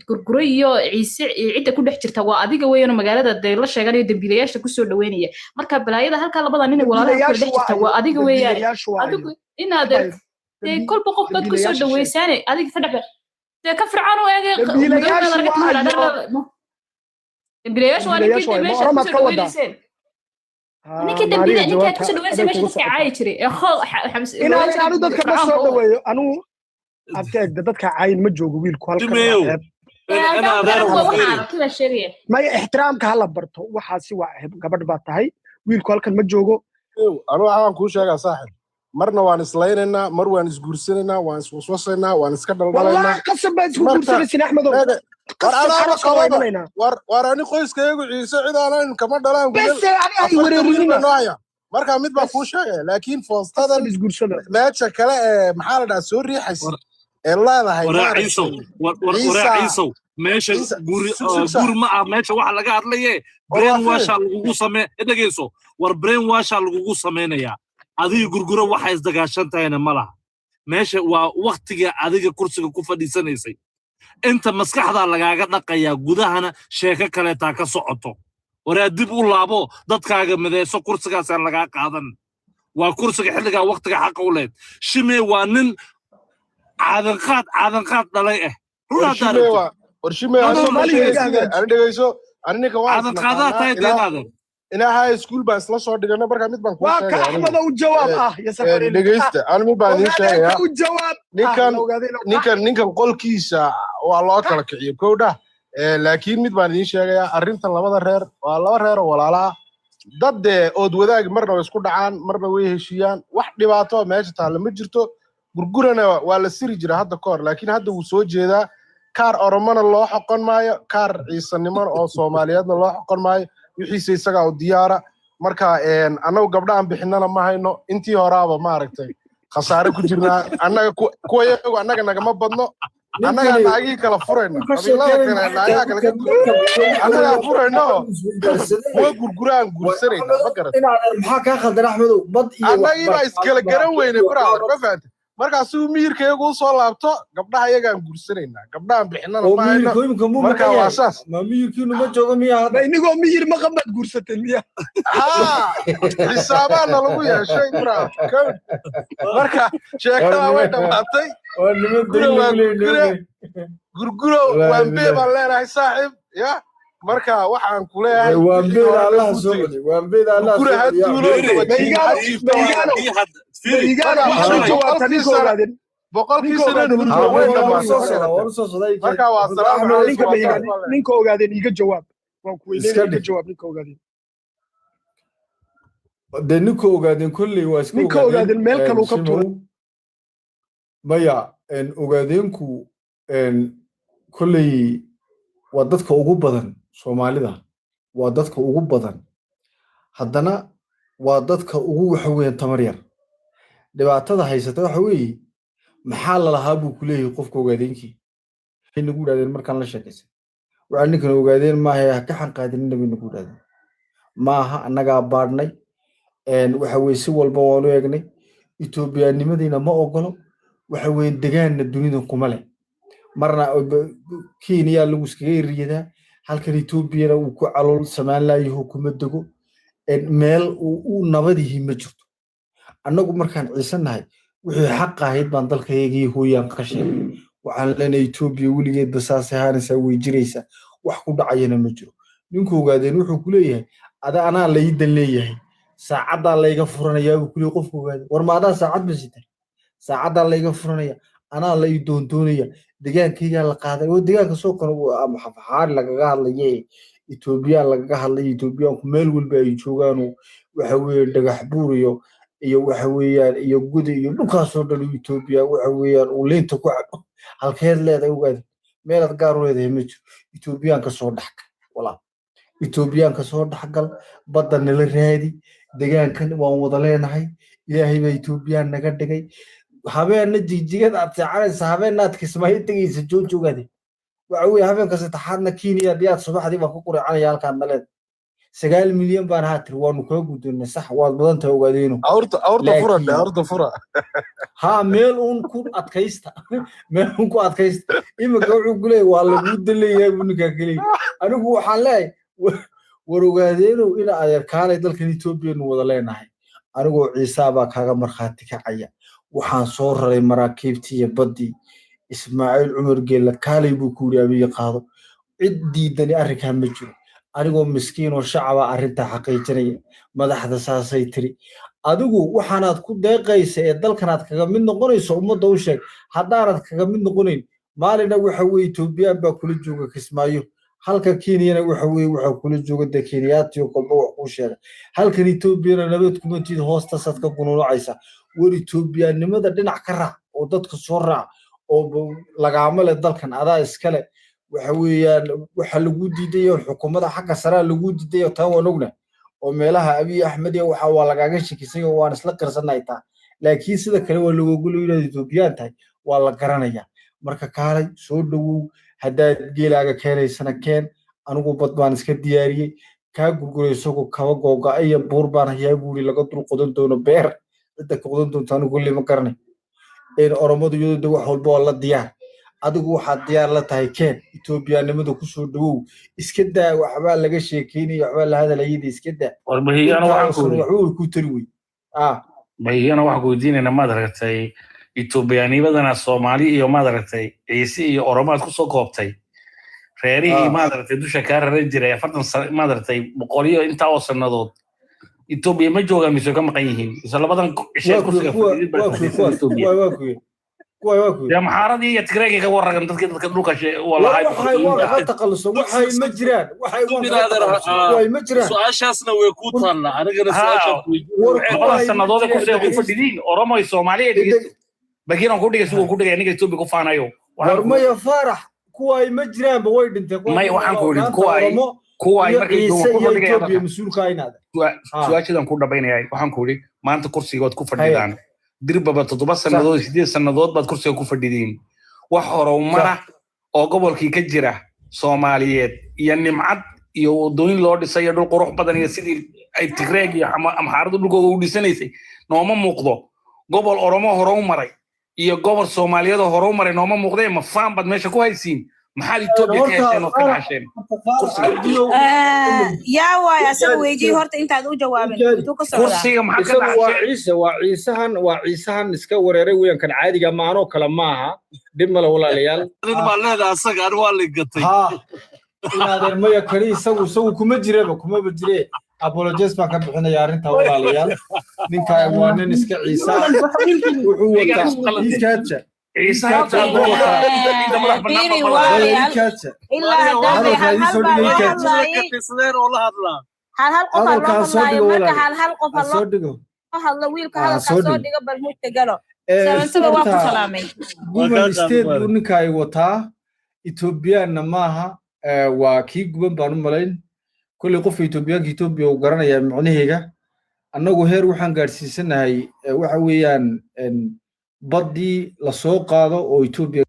gurguro iyo ciise cidda ku dhex jirta waa adiga weeyaan magaalada la sheeganayo dambiilayaasha ku soo dhaweynaya marka balaayada halka labada nin walaalaha ku dhex jirta waa adiga weeyaan adigu inaad kolba qof dad ku soo dhaweysaan adiga ka dhabe ka fircaan oo eegay dambiilayaasha waa ninkii meesha ku soo dhaweyseen ninkii dambiila ninka ku soo dhaweysay meesha ku caay jiray inaanu dadka ma soo dhaweeyo anu abteeg dadka caayin ma joogo wiilku halka ma ixtiraamka hala barto waxaasi waa gabadh baa tahay wiilku halkan ma joogo anu waxaan kuu sheegaa saaxib marna waan islaynaynaa mar waan isguursanaynaa waan iswaswasaynaa waan iska dhaldhalaynaa wallahi qasab baa isku guursanaysin axmedow war ani qoyskaygu ciise cid aanan kama dhalaan marka mid baa kuu sheegaya laakiin foostadan meesha kale ee maxaa la dhahaa soo riixaysa ee leedahay ciisow meesha guur ma ah meesha waxa laga hadlaye brain washa lagugu samee dhageyso war brain washa lagugu sameynayaa adiga gurguro waxa isdagaashan tahayna ma laha meesha waa waqtiga adiga kursiga ku fadhiisanaysay inta maskaxda lagaaga dhaqaya gudahana sheeko kale taa ka socoto waraa dib u laabo dadkaaga mideyso kursigaas aan laga qaadan waa kursiga xilliga waqtiga xaq u leed shimee waa nin caadanqaad dhalay ah warshimee aan dhageyso aniga waa caadanqaadaa tahay deedaada inaa high school baan isla soo dhigana marka mid baan ku sheegay waa ka axmedow jawaab ya safari dhageysta aan mid baan idin sheegayaa ninkan qolkiisa waa loo kala kiciyo kowdha laakiin mid baan idin sheegayaa arrintan labada reer waa laba reer oo walaalaa dad ood wadaag marna way isku dhacaan marna way heshiiyaan wax dhibaato meesha taalla ma jirto gurgurana waa la siri jira hadda ka hor laakiin hadda wuu soo jeedaa kaar oromona loo xoqon maayo kaar ciisanimona oo soomaaliyeedna loo xoqon maayo wixiisa isagaa u diyaara marka annagu gabdhahan bixinana ma hayno intii horaaba maaragtay khasaare ku jirnaa annaga kuwa yagu annaga nagama badno annaga naagii kala furayno qabiilada kale naagaa kale annaga furayno kuwa gurguraan guursanayna ma garata maxaa kaa khaldan axmedow bad iyo annagii baa iskala garan weyne brother ma fahantay markaasuu miyirkayagu u soo laabto gabdhaha iyagaan guursanaynaa gabdhahan bixinana ma hayno marka waa saas ma miyirkiinu ma joogo miya hadda inigoo miyir ma qabaad guursateen miya xisaabaana lagu yeeshay marka sheekada way dhammaatay gurguro waanbee baan leenahay saaxiib ya marka waxaan ku leeyahay waanbeeda allah soo celi waanbeeda allah soo celi boqolkii sanad ugu joogay marka waa salaam alaykum ninka ogaadeen iga jawaab waan ku weydiinay iga jawaab ninka ogaadeen de ninka ogaadeen kulli waa iska ninka ogaadeen meel kale uu ka tuuray maya ogaadeenku kulli waa dadka ugu badan Soomaalida waa dadka ugu badan haddana waa dadka ugu waxa weyn tamar yar dhibaatada haysata waxa weey maxaa la lahaa buu ku leeyahay qofka ogaadeenkii inagu dhaadeen markaan la sheekaysan waxa ninkan ogaadeen maaha ka xanqaadin inagu dhaadeen maaha annaga baadhnay waxa weey si walba waan u eegnay Itoobiyaanimadiina ma ogolo waxa weey deegaanna dunida kuma leh marna Kenya lagu iskaga riyadaa halkan Itoobiyana uu ku calool Soomaaliya hukuma dago meel uu nabadihi ma jirto annagu markaan ciisanahay wixii xaq ahayd baan dalkaygii hooyaan ka sheegay waxaan leenahay Itoobiya weligeed basaas ahaanaysa way jiraysa wax ku dhacayna ma jiro ninku ogaadeen wuxuu ku leeyahay anaa la iidan leeyahay saacada la iga furanaya uu ku leeyahay qofku ogaadeen war ma adaa saacad bisitay saacada la iga furanaya anaa la ii doondoonaya deegaankayga la qaaday oo deegaanka soo kan ama xafaar lagaga hadlayay Itoobiya lagaga hadlayay Itoobiyaanku meel walba ay joogaan waxa weey dhagax buur iyo waxa weeyaan iyo gudi iyo dhulkaas oo dhan Itoobiya waxa weeyaan uu leenta ku cabo halkeed leedahay ogaad meelad gaar u leedahay ma jiro Itoobiyaanka soo dhaxka walaal Itoobiyaanka soo dhaxgal badda nala raadi deegaankan waan wada leenahay ilaahay baa Itoobiyaan naga dhigay habeenna jigjigada aad saacadaysa habeenna aad kismaayo tagaysa joogjoogade waxa weey habeenka saddexaadna Kenya diyaad subaxdii baa ku quracanaya halkaan daleed 9 milyan baan haatir waanu ka gudunay sax waad badan tahay ogaadeeno awrta fura ha meel uun ku adkaysta imika wuxuu gulay waa lagu daleeyahay bunika galay anigu waxaan leeyahay war ogaadeeno ila adeerkaanay dalkan Itoobiya wada leenahay anigu Ciisa baa kaaga marxaati kacaya waxaan soo raray maraakiibtii iyo badii Ismaaciil Umar Geela kaalay buu ku riyaabay qaado cid diidani arrinkan ma jiro anigoo miskiin oo shacab ah arrinta xaqiijinaya madaxda saasay tiri adigu waxaanaad ku deeqaysa ee dalkanaad kaga mid noqonayso ummadda u sheeg haddaanad kaga mid noqonayn maalina waxa weey Itoobiya baa kula jooga Kismaayo halka Kenyana waxa kula jooga Kenyaati oo kolba wax ku sheega halkan Itoobiyana nabad kuma tiid hoosta sadka kunoocaysa war Itoobiyaanimada dhinac ka raac oo dadka soo raac oo lagaama leh dalkan adaa iskale waxa weeyaan waxa lagu diiday xukuumadda xagga sare lagu diiday taa wanugna oo meelaha Abiy Ahmed waxa waa lagaga shakisay oo waan isla qarsanay taa laakiin sida kale waa lagu guuleeyay Itoobiyaan tahay waa la garanaya marka kaalay soo dhawow haddaad geelaaga keenaysana keen anigu bad baan iska diyaariyay ka gurgurayso kaba googa ay buur baan hayaa buuri laga dul qodan doono beer inta qodan doonto anigu lima qarnay oromadu iyadoo wax walba la diyaar adigu waxaad diyaar la tahay keen Itoobiyaanimada ku soo dhawow iska daa waxba laga sheekeynay waxba la hadalay iska daa warbahiyana waxaan ku tiri way bahiyana waxaan ku diinayna ma aragtay Itoobiyaanimadana Soomaali iyo ma aragtay Ciise iyo Oromaad ku soo koobtay reerihii ma aragtay dusha ka raran jiray 40 ma aragtay boqoliyo inta oo sanadood Itoobiya ma joogaan mise ka maqan yihiin isla labadan cishay ku يا محارضي يا تقرأي كورة كنت كده كدلوك والله هاي تقلصوا وحي مجران وحي مجران سؤال شاسنا ويكون طلع أنا قلت سؤال والله السنة ذا كوسي كفدين أوروما الصومالية بقينا نقول لك سووا كل يعني كتب كفانا يو ورما يا فرح كواي مجران بويد أنت ما يوحنا كورين كواي ما كيدو مسؤول كاين هذا سؤال كذا نقول بيني هاي وحنا كوري ما أنت كرسي قد كفدين dirba todoba sanadood 8 sanadood baad kursiga ku fadhideen wax horumar oo gobolkii ka jira Soomaaliyeed iyo nimcad iyo wadooyin loo dhisay dhul qurux badan iyo sidii ay Tigreeg iyo amxaaradu dhulkooda u dhisanaysay nooma muuqdo gobol Oromo horumaray iyo gobol Soomaaliyeed horumaray nooma muuqday ma faan bad meesha ku haysiin maxaa Itoobiya ka heshay oo ka dhasheen يا واي أسوي هورت أنت هذا جوابين كرسي محل وعيسى نسكا وريري وين كان عادي جماعة كلام معها دم ولا ليال ما لنا أسق أروى اللي قطي ها هذا ما يكري سو كم بجري أبولوجيس ما كان بحنا يارين تولى ليال من كايوان نسكا عيسى وهو كاتشة عيسى بيري ولا إلا هدابي هل هل ويلك هذا كسود قبل موت قالوا سبب وقت سلامي جوجل ستيت ونكاي وتا إثيوبيا نماها وكي جوجل بانو ملاين كل قف إثيوبيا وقرنا يا معنيها أنه هير وحن قارسي سنة هاي وحويان بدي لسوق هذا أو إثيوبيا